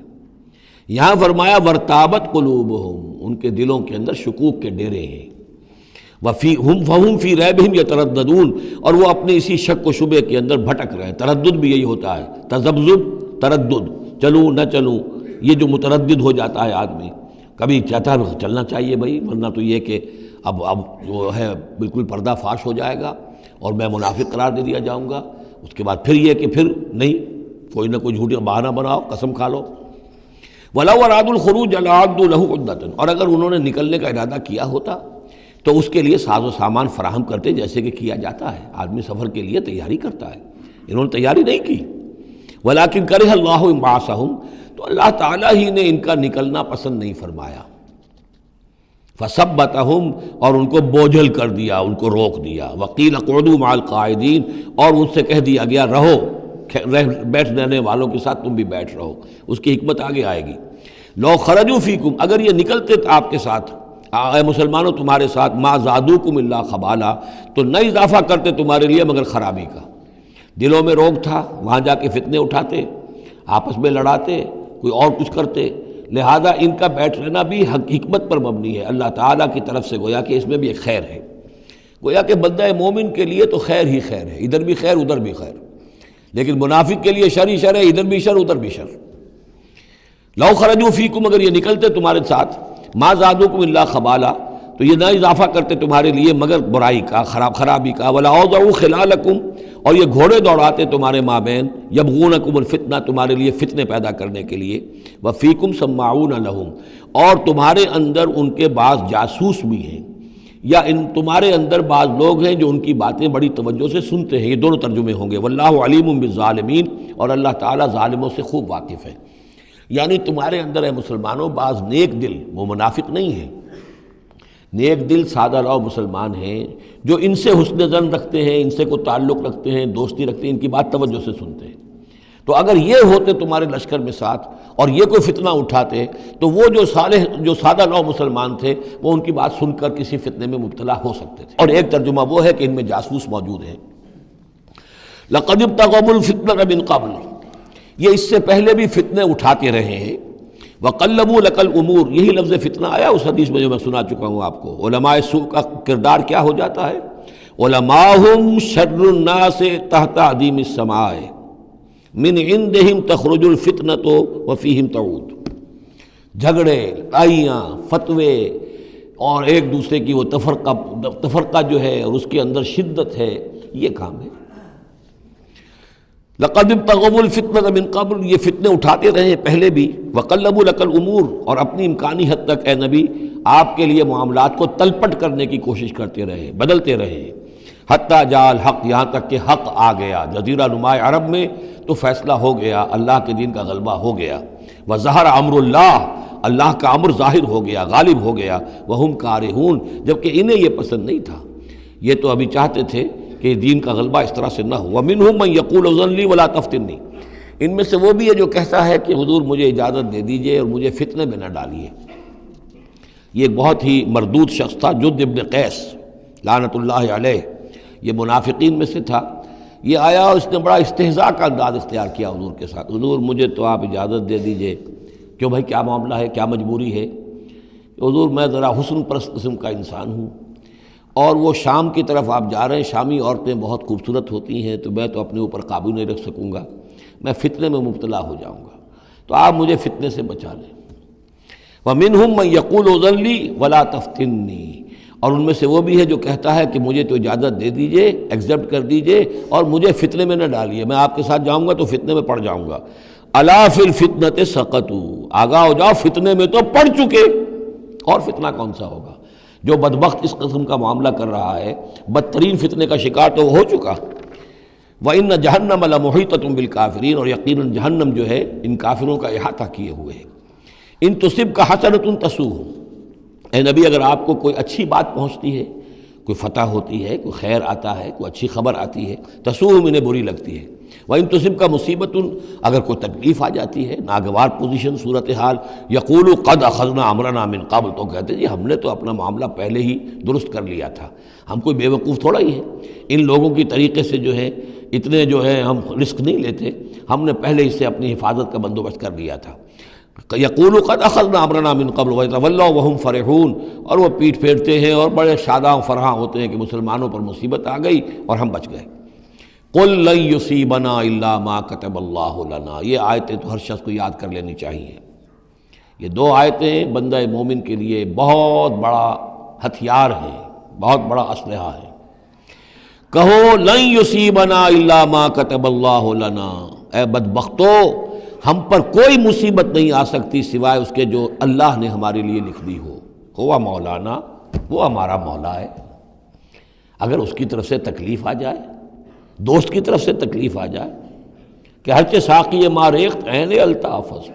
یہاں فرمایا وارتابت قلوبہم، ان کے دلوں کے اندر شکوک کے ڈیرے ہیں۔ فہم فی ریبہم یترددون، اور وہ اپنے اسی شک و شبے کے اندر بھٹک رہے ہیں۔ تردد بھی یہی ہوتا ہے، تذبذب، تردد، چلوں نہ چلوں، یہ جو متردد ہو جاتا ہے آدمی، کبھی چاہتا ہے چلنا چاہیے بھائی، ورنہ تو یہ کہ اب جو ہے بالکل پردہ فاش ہو جائے گا اور میں منافق قرار دے دیا جاؤں گا، اس کے بعد پھر یہ کہ پھر نہیں، کوئی نہ کوئی جھوٹی بہانہ بناؤ، قسم کھا لو۔ وَلَوْ أَرَادُوا الْخُرُوجَ لَأَعَدُّوا لَهُ عُدَّةً، اور اگر انہوں نے نکلنے کا ارادہ کیا ہوتا تو اس کے لیے ساز و سامان فراہم کرتے، جیسے کہ کیا جاتا ہے، آدمی سفر کے لیے تیاری کرتا ہے، انہوں نے تیاری نہیں کی۔ وَلَكِنْ كَرِهَ اللَّهُ انبعاثَهُمْ، تو اللہ تعالیٰ ہی نے ان کا نکلنا پسند نہیں فرمایا۔ فَثَبَّتَهُمْ، اور ان کو بوجھل کر دیا، ان کو روک دیا۔ وَقِيلَ اقْعُدُوا مَعَ الْقَاعِدِينَ، اور ان سے کہہ دیا گیا رہو بیٹھ رہنے والوں کے ساتھ تم بھی بیٹھ رہو، اس کی حکمت آگے آئے گی۔ لو خرجوا فیکم، اگر یہ نکلتے آپ کے ساتھ، اے مسلمانوں تمہارے ساتھ، ما زادوکم الا خبالا، تو نہ اضافہ کرتے تمہارے لیے مگر خرابی کا۔ دلوں میں روگ تھا، وہاں جا کے فتنے اٹھاتے، آپس میں لڑاتے، کوئی اور کچھ کرتے، لہذا ان کا بیٹھ رہنا بھی حکمت پر مبنی ہے، اللہ تعالیٰ کی طرف سے، گویا کہ اس میں بھی ایک خیر ہے، گویا کہ بندہ مومن کے لیے تو خیر ہی خیر ہے، ادھر بھی خیر ادھر بھی خیر، لیکن منافق کے لیے شر ہی شر ہے، ادھر بھی شر ادھر بھی شر۔ لو خرجوا فیکم، اگر یہ نکلتے تمہارے ساتھ، ما زادوکم الا خبالا، تو یہ نہ اضافہ کرتے تمہارے لیے مگر برائی کا، خرابی کا، ولا اوضعوا خلالکم، اور یہ گھوڑے دوڑاتے تمہارے مابین، یبغونکم الفتنہ، تمہارے لیے فتنے پیدا کرنے کے لیے، وفیکم سماعون لہم، اور تمہارے اندر ان کے بعض جاسوس بھی ہیں، یا تمہارے اندر بعض لوگ ہیں جو ان کی باتیں بڑی توجہ سے سنتے ہیں۔ یہ دونوں ترجمے ہوں گے، واللہ علیم بالظالمین، اور اللہ تعالیٰ ظالموں سے خوب واقف ہے۔ یعنی تمہارے اندر ہے مسلمانوں بعض نیک دل، وہ منافق نہیں ہیں، نیک دل سادہ لو مسلمان ہیں جو ان سے حسن ظن رکھتے ہیں، ان سے کوئی تعلق رکھتے ہیں، دوستی رکھتے ہیں، ان کی بات توجہ سے سنتے ہیں۔ تو اگر یہ ہوتے تمہارے لشکر میں ساتھ اور یہ کوئی فتنہ اٹھاتے، تو وہ جو سادہ لو مسلمان تھے، وہ ان کی بات سن کر کسی فتنے میں مبتلا ہو سکتے تھے۔ اور ایک ترجمہ وہ ہے کہ ان میں جاسوس موجود ہیں۔ لقد ابتغوا الفتنة من قبل، یہ اس سے پہلے بھی فتنے اٹھاتے رہے ہیں۔ وَقَلَّبُوا لَكَ الْأُمُورِ، یہی لفظ فتنہ آیا اس حدیث میں جو میں سنا چکا ہوں آپ کو۔ علماء سوء کا کردار کیا ہو جاتا ہے؟ علماءہم شر الناس تحت عدیم السماء من عندہم تخرج الفتنۃ وفیہم تعود۔ جھگڑے، لڑائیاں، فتوے، اور ایک دوسرے کی وہ تفرقہ جو ہے اور اس کے اندر شدت ہے، یہ کام ہے۔ لقد ابتغوا الفتنة من قبل، یہ فتنے اٹھاتے رہے پہلے بھی۔ وقلبوا لك الامور، اور اپنی امکانی حد تک اے نبی آپ کے لیے معاملات کو تلپٹ کرنے کی کوشش کرتے رہے، بدلتے رہے، حتیٰ جاء الحق، یہاں تک کہ حق آ گیا۔ جزیرہ نماء عرب میں تو فیصلہ ہو گیا، اللہ کے دین کا غلبہ ہو گیا۔ وظہر امر اللہ، اللہ کا امر ظاہر ہو گیا، غالب ہو گیا۔ وہم کارہون، جبکہ انہیں یہ پسند نہیں تھا، یہ تو ابھی چاہتے تھے کہ دین کا غلبہ اس طرح سے نہ ہو۔ ومنہم من یقول اذن لی ولا تفتنی، ان میں سے وہ بھی ہے جو کہتا ہے کہ حضور مجھے اجازت دے دیجئے اور مجھے فتنے میں نہ ڈالیے۔ یہ ایک بہت ہی مردود شخص تھا، جد ابن قیس لعنت اللہ علیہ، یہ منافقین میں سے تھا۔ یہ آیا اور اس نے بڑا استہزاء کا انداز اختیار کیا حضور کے ساتھ، حضور مجھے تو آپ اجازت دے دیجئے۔ کیوں بھائی، کیا معاملہ ہے، کیا مجبوری ہے؟ حضور میں ذرا حسن پرست قسم کا انسان ہوں، اور وہ شام کی طرف آپ جا رہے ہیں، شامی عورتیں بہت خوبصورت ہوتی ہیں، تو میں تو اپنے اوپر قابو نہیں رکھ سکوں گا، میں فتنے میں مبتلا ہو جاؤں گا، تو آپ مجھے فتنے سے بچا لیں۔ وَمِنْهُمْ مَنْ يَقُولُ اذن لِّي وَلَا تَفْتِنِّي، اور ان میں سے وہ بھی ہے جو کہتا ہے کہ مجھے تو اجازت دے دیجئے، ایکسیپٹ کر دیجئے، اور مجھے فتنے میں نہ ڈالیے، میں آپ کے ساتھ جاؤں گا تو فتنے میں پڑ جاؤں گا۔ أَلَا فِي الْفِتْنَةِ سَقَطُوا، آگاہ ہو جاؤ، فتنے میں تو پڑ چکے، اور فتنہ کون سا ہوگا؟ جو بدبخت اس قسم کا معاملہ کر رہا ہے، بدترین فتنے کا شکار تو ہو چکا۔ وَإِنَّ جَهَنَّمَ لَمُحِيطَةٌ بِالْكَافِرِينَ، اور یقیناً جہنم جو ہے ان کافروں کا احاطہ کیے ہوئے ہے۔ ان تصبک حسنۃ تسوء، اے نبی اگر آپ کو کوئی اچھی بات پہنچتی ہے، کوئی فتح ہوتی ہے، کوئی خیر آتا ہے، کوئی اچھی خبر آتی ہے، تسوءہم، انہیں بری لگتی ہے۔ وَإِن تُصِبْكَ مُصِیبَةٌ، اگر کوئی تکلیف آ جاتی ہے، ناگوار پوزیشن، صورتحال، یقولوا قد اخذنا امرنا من قبل، تو کہتے ہیں جی ہم نے تو اپنا معاملہ پہلے ہی درست کر لیا تھا، ہم کوئی بے وقوف تھوڑا ہی ہے، ان لوگوں کی طریقے سے جو ہے اتنے جو ہے ہم رسک نہیں لیتے، ہم نے پہلے اس سے اپنی حفاظت کا بندوبست کر لیا تھا۔ یقولوا قد اخذنا امرنا من قبل ویتولوا وهم فرحون، اور وہ پیٹھ پھیرتے ہیں اور بڑے شاداں فرحاں ہوتے ہیں کہ مسلمانوں پر مصیبت آ گئی اور ہم بچ گئے۔ قل لن یصیبنا الا ما كتب اللہ لنا، یہ آیتیں تو ہر شخص کو یاد کر لینی چاہیے۔ یہ دو آیتیں بندہ مومن کے لیے بہت بڑا ہتھیار ہیں، بہت بڑا اسلحہ ہے۔ کہو لن یصیبنا الا ما كتب اللہ لنا، اے بدبختو ہم پر کوئی مصیبت نہیں آ سکتی سوائے اس کے جو اللہ نے ہمارے لیے لکھ دی ہو۔ ہوا مولانا، وہ ہمارا مولا ہے، اگر اس کی طرف سے تکلیف آ جائے، دوست کی طرف سے تکلیف آ جائے کہ ہرچہ ساقی ما ریخت عین الطافظ،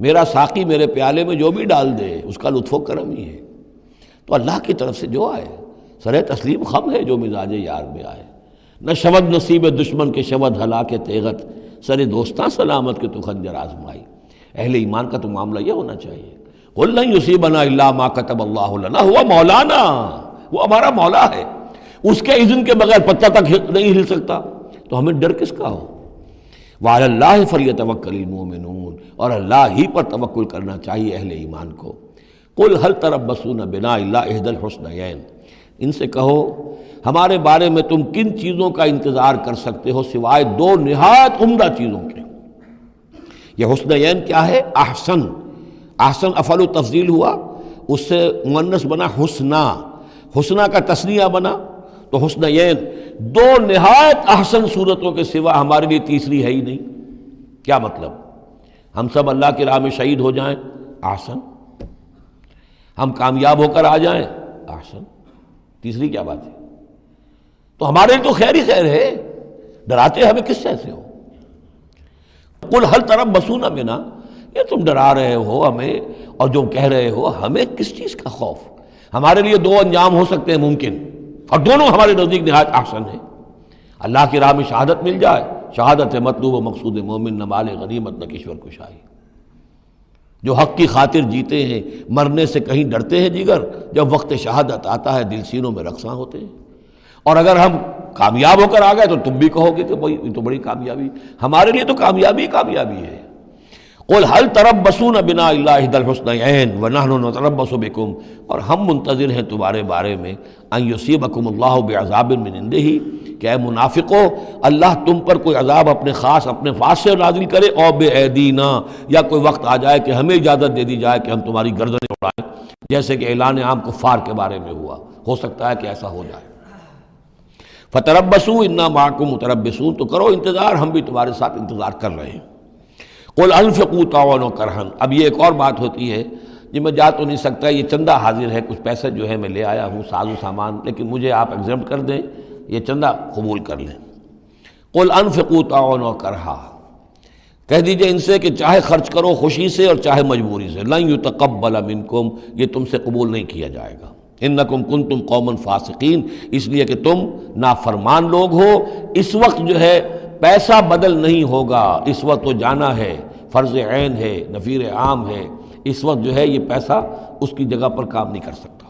میرا ساقی میرے پیالے میں جو بھی ڈال دے اس کا لطف و کرم ہی ہے، تو اللہ کی طرف سے جو آئے سر تسلیم خم ہے جو مزاج یار میں آئے۔ نہ شود نصیب دشمن کے شود ہلاک تیغت، سر دوستاں سلامت کے تو خنجر آزمائی۔ اہل ایمان کا تو معاملہ یہ ہونا چاہیے، قل لن یصیبنا الا ما کتب اللہ لنا هو مولانا، وہ ہمارا مولا ہے، اس کے اذن کے بغیر پتہ تک نہیں ہل سکتا، تو ہمیں ڈر کس کا ہو؟ وعلی اللہ فلیتوکل المؤمنون، اور اللہ ہی پر توکل کرنا چاہیے اہل ایمان کو۔ قل هل تربصون بنا الا احدى الحسنیین، ان سے کہو ہمارے بارے میں تم کن چیزوں کا انتظار کر سکتے ہو سوائے دو نہایت عمدہ چیزوں کے۔ یہ حسنیین کیا ہے؟ احسن، احسن افعل تفضیل ہوا، اس سے مؤنث بنا حسنا، حسنا کا تثنیہ بنا، تو حسنیین دو نہایت احسن صورتوں کے سوا ہمارے لیے تیسری ہے ہی نہیں۔ کیا مطلب؟ ہم سب اللہ کی راہ میں شہید ہو جائیں، احسن، ہم کامیاب ہو کر آ جائیں، احسن، تیسری کیا بات ہے؟ تو ہمارے لیے تو خیر ہی خیر ہے، ڈراتے ہمیں کس سے ہو؟ قل هل تربصون بنا، یہ تم ڈرا رہے ہو ہمیں اور جو کہہ رہے ہو ہمیں کس چیز کا خوف؟ ہمارے لیے دو انجام ہو سکتے ہیں ممکن، اور دونوں ہمارے نزدیک نہایت احسن ہیں۔ اللہ کی راہ میں شہادت مل جائے، شہادت ہے مطلوب و مقصود مومن، نہ مال غنیمت نہ کشور کشائی۔ جو حق کی خاطر جیتے ہیں، مرنے سے کہیں ڈرتے ہیں جگر، جب وقت شہادت آتا ہے دل سینوں میں رقصاں ہوتے ہیں۔ اور اگر ہم کامیاب ہو کر آ گئے تو تم بھی کہو گے کہ بھائی یہ تو بڑی کامیابی، ہمارے لیے تو کامیابی کامیابی ہے۔ قل هل تربصون بنا الا احدى الحسنيين ونحن نتربص بكم، اور ہم منتظر ہیں تمہارے بارے میں ان يصيبكم الله بعذاب من عنده، کہ اے منافقو اللہ تم پر کوئی عذاب اپنے خاص اپنے پاس سے نازل کرے، اور بأيدينا، یا کوئی وقت آ جائے کہ ہمیں اجازت دے دی جائے کہ ہم تمہاری گردنیں اڑائیں، جیسے کہ اعلان عام کفار کے بارے میں ہوا، ہو سکتا ہے کہ ایسا ہو جائے۔ فتربصوا انا معكم متربصون، تو کرو انتظار، ہم بھی تمہارے ساتھ انتظار کر رہے ہیں۔ قل انفقوا طوعا وكرها، اب یہ ایک اور بات ہوتی ہے جی میں جا تو نہیں سکتا، یہ چندہ حاضر ہے، کچھ پیسے جو ہے میں لے آیا ہوں ساز و سامان، لیکن مجھے آپ ایگزمپٹ کر دیں، یہ چندہ قبول کر لیں۔ قل انفقوا طوعا وكرها، کہہ دیجئے ان سے کہ چاہے خرچ کرو خوشی سے اور چاہے مجبوری سے، لن يتقبل منکم، یہ تم سے قبول نہیں کیا جائے گا، انکم کنتم قوما فاسقین، اس لیے کہ تم نافرمان لوگ ہو۔ اس وقت جو ہے پیسہ بدل نہیں ہوگا، اس وقت تو جانا ہے، فرض عین ہے، نفیر عام ہے، اس وقت جو ہے یہ پیسہ اس کی جگہ پر کام نہیں کر سکتا۔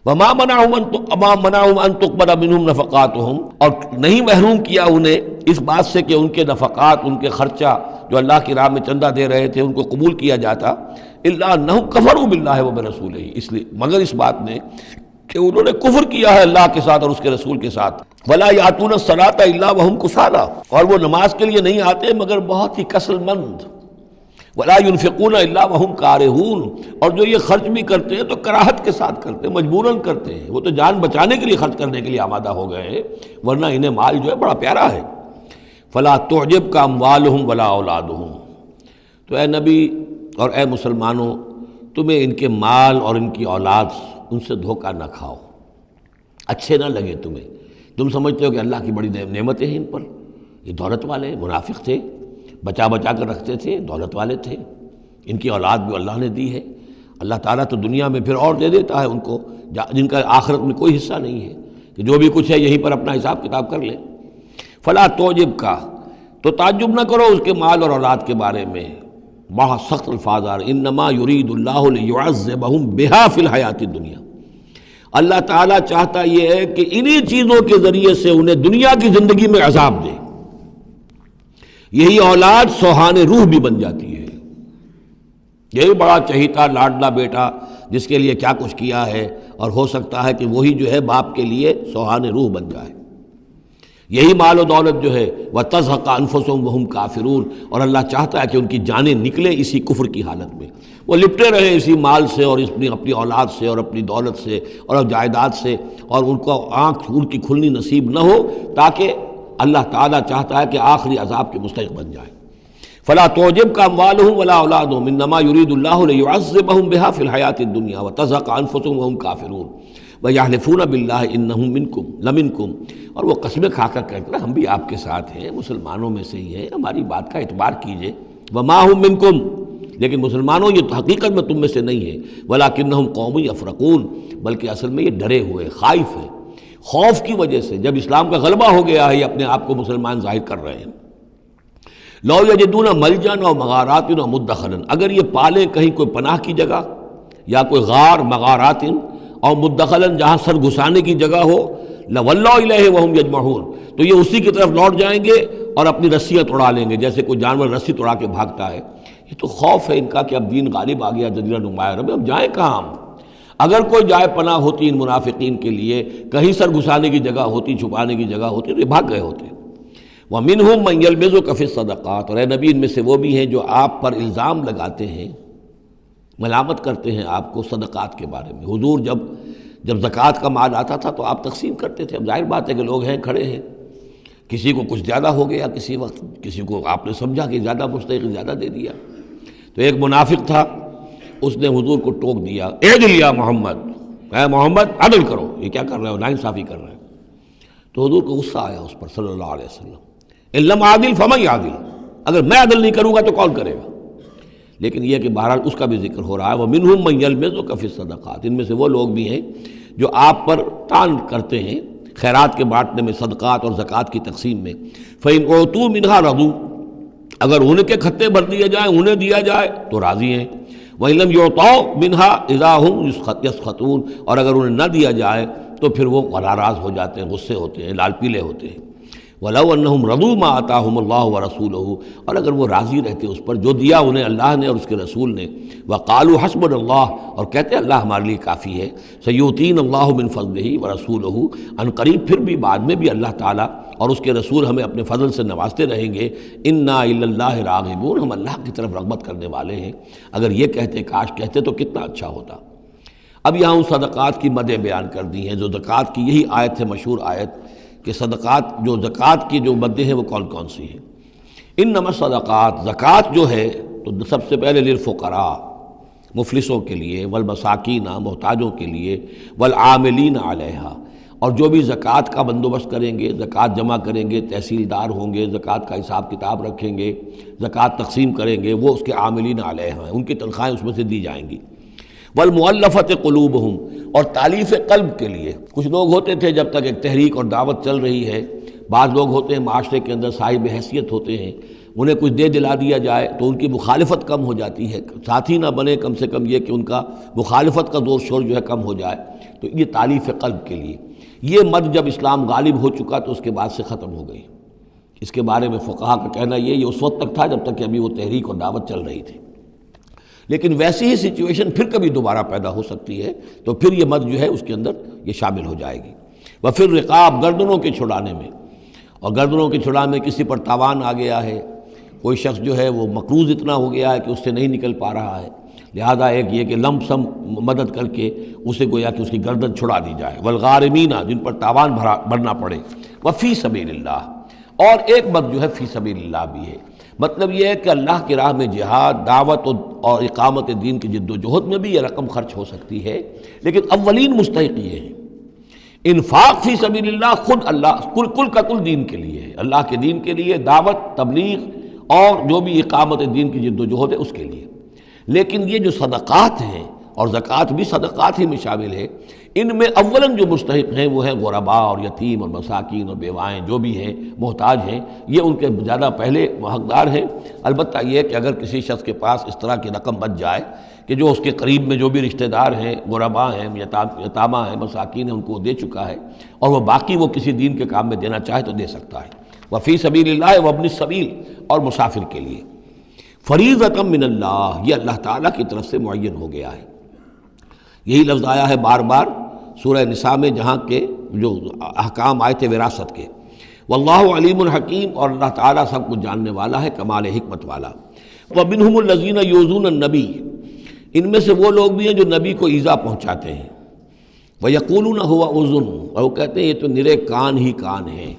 وما منعهم ان تقبل منهم نفقاتهم، اور نہیں محروم کیا انہیں اس بات سے کہ ان کے نفقات، ان کے خرچہ جو اللہ کی راہ میں چندہ دے رہے تھے ان کو قبول کیا جاتا، الا انهم كفروا بالله وبرسوله، اس لیے مگر اس بات نے کہ انہوں نے کفر کیا ہے اللہ کے ساتھ اور اس کے رسول کے ساتھ۔ ولا یاتون الصلاۃ الا وهم کسالى، اور وہ نماز کے لیے نہیں آتے مگر بہت ہی کسل مند۔ ولا ينفقون الا وهم كارهون، اور جو یہ خرچ بھی کرتے ہیں تو کراہت کے ساتھ کرتے ہیں، مجبوراً کرتے ہیں، وہ تو جان بچانے کے لیے خرچ کرنے کے لیے آمادہ ہو گئے ہیں، ورنہ انہیں مال جو ہے بڑا پیارا ہے۔ فلا تعجبك اموالهم ولا اولادهم، تو اے نبی اور اے مسلمانوں تمہیں ان کے مال اور ان کی اولاد ان سے دھوکہ نہ کھاؤ، اچھے نہ لگے تمہیں، تم سمجھتے ہو کہ اللہ کی بڑی نعمتیں ہیں ان پر، یہ دولت والے منافق تھے، بچا بچا کر رکھتے تھے، دولت والے تھے، ان کی اولاد بھی اللہ نے دی ہے، اللہ تعالیٰ تو دنیا میں پھر اور دے دیتا ہے ان کو جن کا آخرت میں کوئی حصہ نہیں ہے، کہ جو بھی کچھ ہے یہیں پر اپنا حساب کتاب کر لیں۔ فلا تعجب کا، تو تعجب نہ کرو اس کے مال اور اولاد کے بارے میں، بہت سخت الفاظ آ رہے، انما یرید اللہ لیعذبہم بہا فی الحیات الدنیا، اللہ تعالیٰ چاہتا یہ ہے کہ انہی چیزوں کے ذریعے سے انہیں دنیا کی زندگی میں عذاب دے۔ یہی اولاد سوہان روح بھی بن جاتی ہے، یہی بڑا چہیتا لاڈلا بیٹا جس کے لیے کیا کچھ کیا ہے، اور ہو سکتا ہے کہ وہی جو ہے باپ کے لیے سوہان روح بن جائے۔ یہی مال و دولت جو ہے وَتَزْهَقَ أَنفُسُهُمْ وَهُمْ كَافِرُونَ، اور اللہ چاہتا ہے کہ ان کی جانیں نکلیں اسی کفر کی حالت میں، وہ لپٹے رہیں اسی مال سے اور اپنی اولاد سے اور اپنی دولت سے اور جائیداد سے، اور ان کو آنکھ ان کی کھلنی نصیب نہ ہو، تاکہ اللہ تعالیٰ چاہتا ہے کہ آخری عذاب کے مستحق بن جائے۔ فلا تعجبك اموالهم ولا اولادهم انما يريد الله ليعذبهم بها في الحياة الدنيا وتزهق انفسهم وهم كافرون ويحلفون بالله انهم منكم لمنكم، اور وہ قسمیں کھا کر کہتے ہیں ہم بھی آپ کے ساتھ ہیں، مسلمانوں میں سے ہی ہیں، ہماری بات کا اعتبار کیجئے۔ وما هم منكم، لیکن مسلمانوں یہ تو حقیقت میں تم میں سے نہیں ہے، ولکنهم قوم يفرقون، بلکہ اصل میں یہ ڈرے ہوئے خائف ہیں، خوف کی وجہ سے، جب اسلام کا غلبہ ہو گیا ہے یہ اپنے آپ کو مسلمان ظاہر کر رہے ہیں۔ لو یجدون ملجا و مغارات و مدخلا، اگر یہ پالیں کہیں کوئی پناہ کی جگہ یا کوئی غار مغارات اور مدخلا جہاں سر گھسانے کی جگہ ہو، لولوا الیہ وہم یجمعون، تو یہ اسی کی طرف لوٹ جائیں گے اور اپنی رسیاں توڑا لیں گے، جیسے کوئی جانور رسی توڑا کے بھاگتا ہے۔ یہ تو خوف ہے ان کا کہ اب دین غالب آ گیا جزیرہ نما عرب میں، اب جائیں کہاں ہم؟ اگر کوئی جائے پناہ ہوتی ان منافقین کے لیے، کہیں سر گھسانے کی جگہ ہوتی، چھپانے کی جگہ ہوتی، تو یہ بھاگ گئے ہوتے۔ وَمِنْهُمْ مَنْ يَلْمِزُكَ فِي الصَّدَقَاتِ، اور اے نبی ان میں سے وہ بھی ہیں جو آپ پر الزام لگاتے ہیں، ملامت کرتے ہیں آپ کو صدقات کے بارے میں۔ حضور جب زکوٰۃ کا مال آتا تھا تو آپ تقسیم کرتے تھے، اب ظاہر بات ہے کہ لوگ ہیں کھڑے ہیں، کسی کو کچھ زیادہ ہو گیا کسی وقت، کسی کو آپ نے سمجھا کہ زیادہ مستحق زیادہ دے دیا، تو ایک منافق تھا، اس نے حضور کو ٹوک دیا، اعدل یا محمد، اے محمد عدل کرو، یہ کیا کر رہے ہو، ناانصافی کر رہے ہیں۔ تو حضور کو غصہ آیا اس پر صلی اللہ علیہ وسلم، ان لم عادل فمن یعدل، اگر میں عدل نہیں کروں گا تو کون کرے گا؟ لیکن یہ کہ بہرحال اس کا بھی ذکر ہو رہا ہے، وَمِنْهُمْ مَنْ يَلْمِزُكَ فِي الصَّدَقَاتِ، ان میں سے وہ لوگ بھی ہیں جو آپ پر طعن کرتے ہیں خیرات کے بانٹنے میں، صدقات اور زکوٰۃ کی تقسیم میں۔ فَإِنْ أُعْطُوا مِنْهَا رَضُوا، اگر انہیں کے کھتے بھر دیے جائیں، انہیں دیا جائے تو راضی ہیں۔ وَإِنْ لَمْ يُعْطَوْا مِنْهَا إِذَا هُمْ يَسْخَطُونَ، اور اگر انہیں نہ دیا جائے تو پھر وہ ناراض ہو جاتے ہیں، غصے ہوتے ہیں، لال پیلے ہوتے ہیں۔ وَلَوْ أَنَّهُمْ رَضُوا مَا آتَاهُمُ اللَّهُ وَرَسُولُهُ، اور اگر وہ راضی رہتے اس پر جو دیا انہیں اللہ نے اور اس کے رسول نے، وَقَالُوا حَسْبُنَا اللَّهُ، اور کہتے اللہ ہمارے لیے کافی ہے، سَيُؤْتِينَ اللَّهُ مِنْ فَضْلِهِ وَرَسُولُهُ، ان قریب پھر بھی بعد میں بھی اللہ تعالیٰ اور اس کے رسول ہمیں اپنے فضل سے نوازتے رہیں گے، اِنَّا إِلَى اللَّهِ رَاغِبُونَ، ہم اللہ کی طرف رغبت کرنے والے ہیں۔ اگر یہ کہتے، کاش کہتے تو کتنا اچھا ہوتا۔ اب یہاں ان صدقات کی مدیں بیان کر دی ہیں، جو زکوٰۃ کی یہی آیت ہے، مشہور آیت، کہ صدقات جو زکوٰۃ کی جو مدیں ہیں وہ کون کون سی ہیں۔ انما الصدقات، زکوٰۃ جو ہے تو سب سے پہلے للفقراء، مفلسوں کے لیے، والمساکین، محتاجوں کے لیے، والعاملین علیہا، اور جو بھی زکوٰۃ کا بندوبست کریں گے، زکوٰۃ جمع کریں گے، تحصیلدار ہوں گے، زکوٰۃ کا حساب کتاب رکھیں گے، زکوٰۃ تقسیم کریں گے، وہ اس کے عاملین علیہا ہیں، ان کی تنخواہیں اس میں سے دی جائیں گی۔ والمؤلفۃ قلوبہم، اور تالیف قلب کے لیے، کچھ لوگ ہوتے تھے جب تک ایک تحریک اور دعوت چل رہی ہے، بعض لوگ ہوتے ہیں معاشرے کے اندر صاحب حیثیت ہوتے ہیں، انہیں کچھ دے دلا دیا جائے تو ان کی مخالفت کم ہو جاتی ہے، ساتھی نہ بنے، کم سے کم یہ کہ ان کا مخالفت کا زور شور جو ہے کم ہو جائے، تو یہ تالیف قلب کے لیے۔ یہ مد جب اسلام غالب ہو چکا تو اس کے بعد سے ختم ہو گئی۔ اس کے بارے میں فقہا کا کہنا یہ اس وقت تک تھا جب تک کہ ابھی وہ تحریک اور دعوت چل رہی تھی، لیکن ویسی ہی سچویشن پھر کبھی دوبارہ پیدا ہو سکتی ہے تو پھر یہ مد جو ہے اس کے اندر یہ شامل ہو جائے گی۔ وفر رقاب، گردنوں کے چھڑانے میں، اور گردنوں کے چھڑانے میں کسی پر تاوان آ گیا ہے، کوئی شخص جو ہے وہ مقروض اتنا ہو گیا ہے کہ اس سے نہیں نکل پا رہا ہے، لہذا ایک یہ کہ لم سم مدد کر کے اسے گویا کہ اس کی گردن چھڑا دی جائے۔ والغارمین، جن پر تاوان بھرنا پڑے۔ وفی سبیل اللہ، اور ایک مد جو ہے فی سبیل اللہ بھی ہے، مطلب یہ ہے کہ اللہ کی راہ میں جہاد، دعوت اور اقامت دین کی جد و جہد میں بھی یہ رقم خرچ ہو سکتی ہے، لیکن اولین مستحق یہ ہے۔ انفاق فی سبیل اللہ خود اللہ کل کا کل دین کے لیے ہے، اللہ کے دین کے لیے، دعوت، تبلیغ اور جو بھی اقامت دین کی جد و جہد ہے اس کے لیے۔ لیکن یہ جو صدقات ہیں، اور زکوٰۃ بھی صدقات ہی میں شامل ہے، ان میں اولاً جو مستحق ہیں وہ ہیں غرباء اور یتیم اور مساکین اور بیوائیں، جو بھی ہیں محتاج ہیں، یہ ان کے زیادہ پہلے حقدار ہیں۔ البتہ یہ کہ اگر کسی شخص کے پاس اس طرح کی رقم بچ جائے کہ جو اس کے قریب میں جو بھی رشتہ دار ہیں، غرباء ہیں، یتامہ ہیں، مساکین ہیں، ان کو دے چکا ہے، اور وہ باقی وہ کسی دین کے کام میں دینا چاہے تو دے سکتا ہے۔ وفی سبیل اللہ وابن السبیل، اور مسافر کے لیے۔ فریضۃ من اللہ، یہ اللہ تعالیٰ کی طرف سے معین ہو گیا ہے۔ یہی لفظ آیا ہے بار بار سورہ نساء میں، جہاں کے جو احکام آئے تھے وراثت کے۔ واللہ علیم الحکیم، اور اللہ تعالیٰ سب کچھ جاننے والا ہے، کمال حکمت والا۔ ومنہم الذین یؤذون النبی، ان میں سے وہ لوگ بھی ہیں جو نبی کو ایذا پہنچاتے ہیں۔ ویقولون هو اذن، اور وہ کہتے ہیں یہ تو نرے کان ہی کان ہیں۔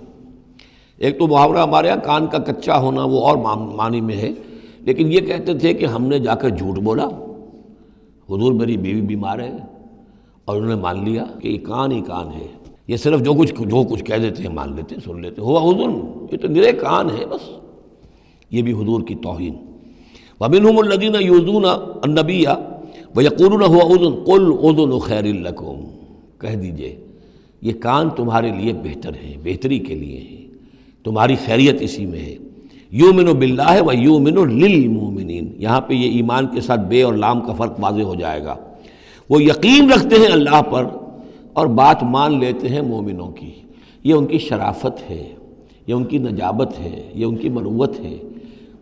ایک تو محاورہ ہمارے یہاں کان کا کچا ہونا وہ اور معنی میں ہے، لیکن یہ کہتے تھے کہ ہم نے جا کر جھوٹ بولا، حضور میری بیوی بیمار ہے، اور انہوں نے مان لیا کہ یہ کان ہی کان ہے، یہ صرف جو کچھ کہہ دیتے ہیں مان لیتے ہیں، سن لیتے ہیں، ہوا اذن، یہ تو نرے کان ہے بس، یہ بھی حضور کی توہین۔ ومنہم الذین یؤذون النبی ویقولون هو اذن قل اذن خیر لکم، کہہ دیجئے یہ کان تمہارے لیے بہتر ہیں، بہتری کے لیے ہیں، تمہاری خیریت اسی میں ہے۔ یؤمن باللہ و یؤمن للمؤمنین، یہاں پہ یہ ایمان کے ساتھ بے اور لام کا فرق واضح ہو جائے گا۔ وہ یقین رکھتے ہیں اللہ پر اور بات مان لیتے ہیں مومنوں کی، یہ ان کی شرافت ہے، یہ ان کی نجابت ہے، یہ ان کی مروت ہے۔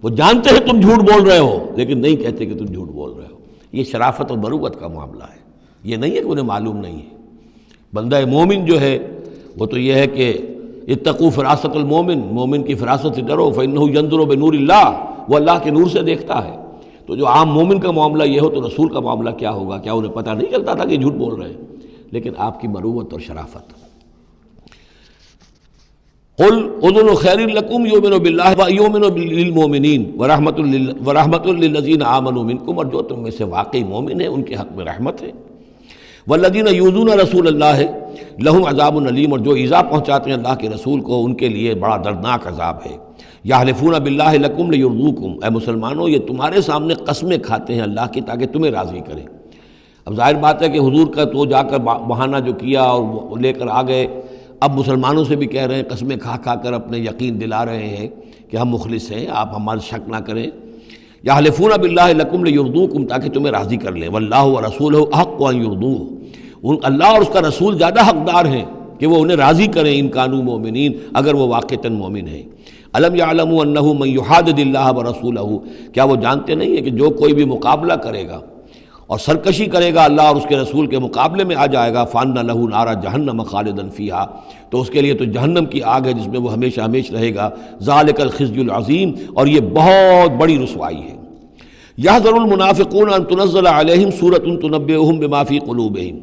وہ جانتے ہیں تم جھوٹ بول رہے ہو لیکن نہیں کہتے کہ تم جھوٹ بول رہے ہو۔ یہ شرافت اور مروت کا معاملہ ہے، یہ نہیں ہے کہ انہیں معلوم نہیں ہے۔ بندہ مومن جو ہے وہ تو یہ ہے کہ اتقوا فراست المومن، مومن کی فراست سے ڈرو، فإنہ ینظر بنور اللہ، وہ اللہ کے نور سے دیکھتا ہے۔ تو جو عام مومن کا معاملہ یہ ہو تو رسول کا معاملہ کیا ہوگا؟ کیا انہیں پتہ نہیں چلتا تھا کہ جھوٹ بول رہے ہیں؟ لیکن آپ کی مروت اور شرافت۔ قل اذن خیر لکم یؤمن باللہ و یؤمن للمؤمنین ورحمۃ للذین آمنوا منکم، اور جو تم میں سے واقعی مومن ہیں ان کے حق میں رحمت ہے۔ والذین یؤذون رسول اللہ لہم عذاب علیم، اور جو ایذا پہنچاتے ہیں اللہ کے رسول کو ان کے لیے بڑا دردناک عذاب ہے۔ یحلفون باللہ لکم لیرضوکم، اے مسلمانوں یہ تمہارے سامنے قسمیں کھاتے ہیں اللہ کی تاکہ تمہیں راضی کریں۔ اب ظاہر بات ہے کہ حضور کا تو جا کر بہانہ جو کیا اور وہ لے کر آ گئے، اب مسلمانوں سے بھی کہہ رہے ہیں، قسمیں کھا کھا کر اپنے یقین دلا رہے ہیں کہ ہم مخلص ہیں، آپ ہمارے شک نہ کریں۔ یحلفون باللہ لکم لیرضوکم، تاکہ تمہیں راضی کر لیں۔ واللہ ورسولہ احق ان یرضوہ، اللہ اور اس کا رسول زیادہ حقدار ہیں کہ وہ انہیں راضی کریں، ان کانوا مومنین، اگر وہ واقعتاً مومن ہیں۔ الم یعلموا انہ من یحادد اللہ ورسولہ، کیا وہ جانتے نہیں ہیں کہ جو کوئی بھی مقابلہ کرے گا اور سرکشی کرے گا اللہ اور اس کے رسول کے مقابلے میں آ جائے گا، فَأَنَّ لَهُ نَارَ جَهَنَّمَ خَالِدًا فِيهَا، تو اس کے لیے تو جہنم کی آگ ہے جس میں وہ ہمیشہ ہمیش رہے گا۔ ذَلِكَ الْخِزْيُ الْعَظِيمُ، اور یہ بہت بڑی رسوائی ہے۔ يَحْذَرُ الْمُنَافِقُونَ أَن تُنَزَّلَ عَلَيْهِمْ سُورَةٌ تُنَبِّئُهُم بِمَا فِي قُلُوبِهِمْ،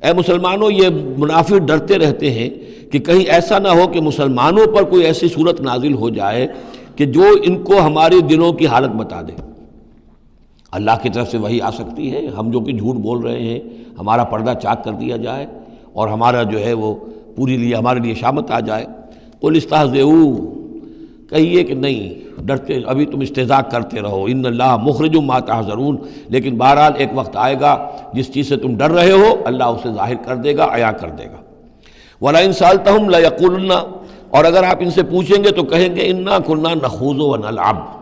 اے مسلمانوں یہ منافق ڈرتے رہتے ہیں کہ کہیں ایسا نہ ہو کہ مسلمانوں پر کوئی ایسی صورت نازل ہو جائے کہ جو ان کو ہمارے دلوں کی حالت بتا دے۔ اللہ کی طرف سے وحی آ سکتی ہے، ہم جو کہ جھوٹ بول رہے ہیں ہمارا پردہ چاک کر دیا جائے اور ہمارا جو ہے وہ پوری لیے ہمارے لیے شامت آ جائے۔ قل استہزئوا، کہیے کہ نہیں ڈرتے، ابھی تم استہزاء کرتے رہو، ان اللہ مخرج ما تحذرون، لیکن بہرحال ایک وقت آئے گا جس چیز سے تم ڈر رہے ہو اللہ اسے ظاہر کر دے گا، عیاں کر دے گا۔ وَلَئِن سَأَلْتَهُمْ لَيَقُولُنَّ، اور اگر آپ ان سے پوچھیں گے تو کہیں گے اِنَّا كُنَّا نَخُوضُ وَنَلْعَبُ،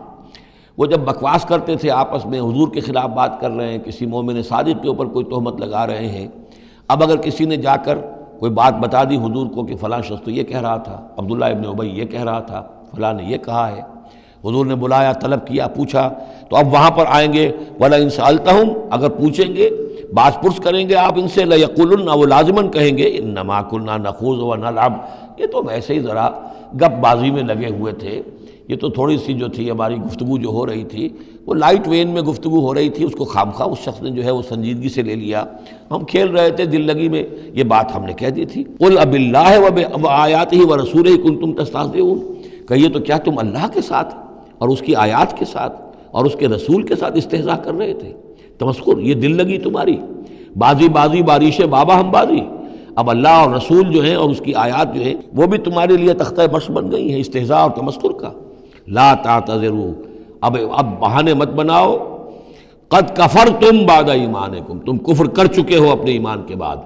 وہ جب بکواس کرتے تھے آپس میں، حضور کے خلاف بات کر رہے ہیں، کسی مومن صادق کے اوپر کوئی تہمت لگا رہے ہیں۔ اب اگر کسی نے جا کر کوئی بات بتا دی حضور کو کہ فلاں شخص تو یہ کہہ رہا تھا، عبداللہ ابن ابی یہ کہہ رہا تھا، فلاں نے یہ کہا ہے، حضور نے بلایا، طلب کیا، پوچھا، تو اب وہاں پر آئیں گے وَلَئِن سَأَلْتَهُمْ، اگر پوچھیں گے، باز پرس کریں گے آپ ان سے، لَيَقُولُنَّ، وہ لازماً کہیں گے اِنَّمَا كُنَّا نَخُوضُ وَنَلْعَبُ، یہ تو ویسے ہی ذرا گپ بازی میں لگے ہوئے تھے، یہ تو تھوڑی سی جو تھی ہماری گفتگو جو ہو رہی تھی وہ لائٹ وین میں گفتگو ہو رہی تھی، اس کو خامخواہ اس شخص نے جو ہے وہ سنجیدگی سے لے لیا، ہم کھیل رہے تھے دل لگی میں، یہ بات ہم نے کہہ دی تھی۔ قُلْ أَبِاللَّهِ وَآيَاتِهِ وَرَسُولِهِ كُنتُمْ تَسْتَهْزِئُونَ، کہیے تو کیا تم اللہ کے ساتھ اور اس کی آیات کے ساتھ اور اس کے رسول کے ساتھ استہزاء کر رہے تھے؟ تمسخر، یہ دل لگی تمہاری، بازی بازی بارش بابا ہم بازی، اب اللہ اور رسول جو ہیں اور اس کی آیات جو ہیں وہ بھی تمہارے لیے تختہ برش بن گئی ہیں استہزاء اور تمسخر کا۔ لا تعتذروا، اب بہانے مت بناؤ، قد کفرتم بعد ایمانکم، تم کفر کر چکے ہو اپنے ایمان کے بعد۔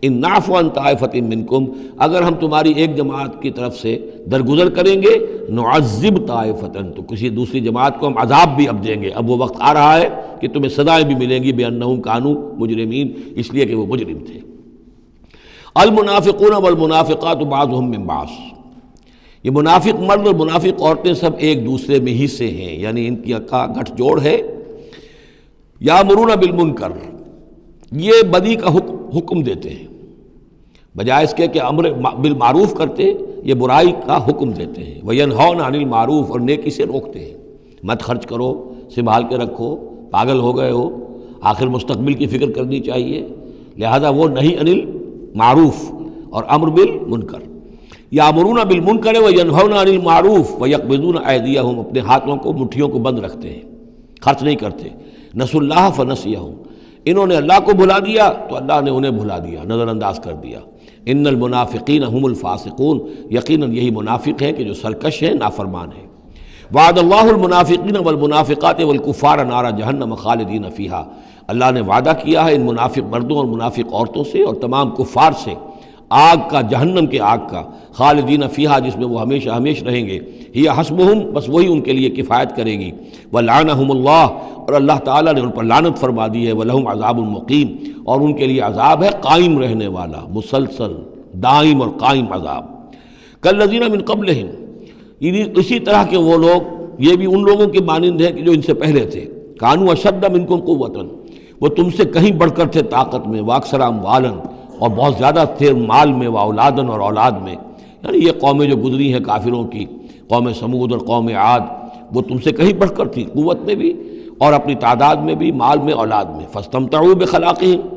ان نعفو عن طائفۃ منکم، اگر ہم تمہاری ایک جماعت کی طرف سے درگزر کریں گے، نعذب طائفۃ، تو کسی دوسری جماعت کو ہم عذاب بھی اب دیں گے۔ اب وہ وقت آ رہا ہے کہ تمہیں سزائیں بھی ملیں گی، بأنہم کانوا مجرمین، اس لیے کہ وہ مجرم تھے۔ المنافقون والمنافقات بعضهم من بعض، یہ منافق مرد اور منافق عورتیں سب ایک دوسرے میں ہی سے ہیں، یعنی ان کی کا گٹھ جوڑ ہے۔ یامرون بالمنکر، یہ بدی کا حکم دیتے ہیں، بجائے اس کے کہ امر بالمعروف کرتے یہ برائی کا حکم دیتے ہیں۔ وینہون عن المعروف، اور نیکی سے روکتے ہیں، مت خرچ کرو، سنبھال کے رکھو، پاگل ہو گئے ہو، آخر مستقبل کی فکر کرنی چاہیے، لہذا وہ نہیں عن المعروف اور امر بالمنکر۔ یامرون بالمنکر وینہون عن المعروف ویقبضون ایدیہم، اپنے ہاتھوں کو مٹھیوں کو بند رکھتے ہیں، خرچ نہیں کرتے۔ نسوا اللہ فنسیہم، انہوں نے اللہ کو بھلا دیا تو اللہ نے انہیں بھلا دیا، نظر انداز کر دیا۔ ان المنافقین هم الفاسقون، یقیناً یہی منافق ہیں کہ جو سرکش ہیں، نافرمان ہیں۔ وعد اللہ المنافقین والمنافقات والکفار نار جہنم خالدین فیہا، اللہ نے وعدہ کیا ہے ان منافق مردوں اور منافق عورتوں سے اور تمام کفار سے آگ کا، جہنم کے آگ کا، خالدین فیہا جس میں وہ ہمیشہ ہمیشہ رہیں گے، ہی حسبہم بس وہی ان کے لیے کفایت کرے گی، ولعنہم اللہ اور اللہ تعالیٰ نے ان پر لعنت فرما دی ہے، ولہم عذاب مقیم اور ان کے لیے عذاب ہے قائم رہنے والا، مسلسل دائم اور قائم عذاب۔ کالذین من قبلہم، اسی طرح کے وہ لوگ، یہ بھی ان لوگوں کے مانند ہے کہ جو ان سے پہلے تھے، کانوا اشد منکم قوۃ، وہ تم سے کہیں بڑھ کر تھے طاقت میں، واکثر اموالا اور بہت زیادہ تھے مال میں، واولادن اور اولاد میں، یعنی یہ قومیں جو گزری ہیں کافروں کی، قوم سمود اور قوم عاد، وہ تم سے کہیں بڑھ کر تھی قوت میں بھی اور اپنی تعداد میں بھی، مال میں، اولاد میں۔ فاستمتعوا بخلاقہم،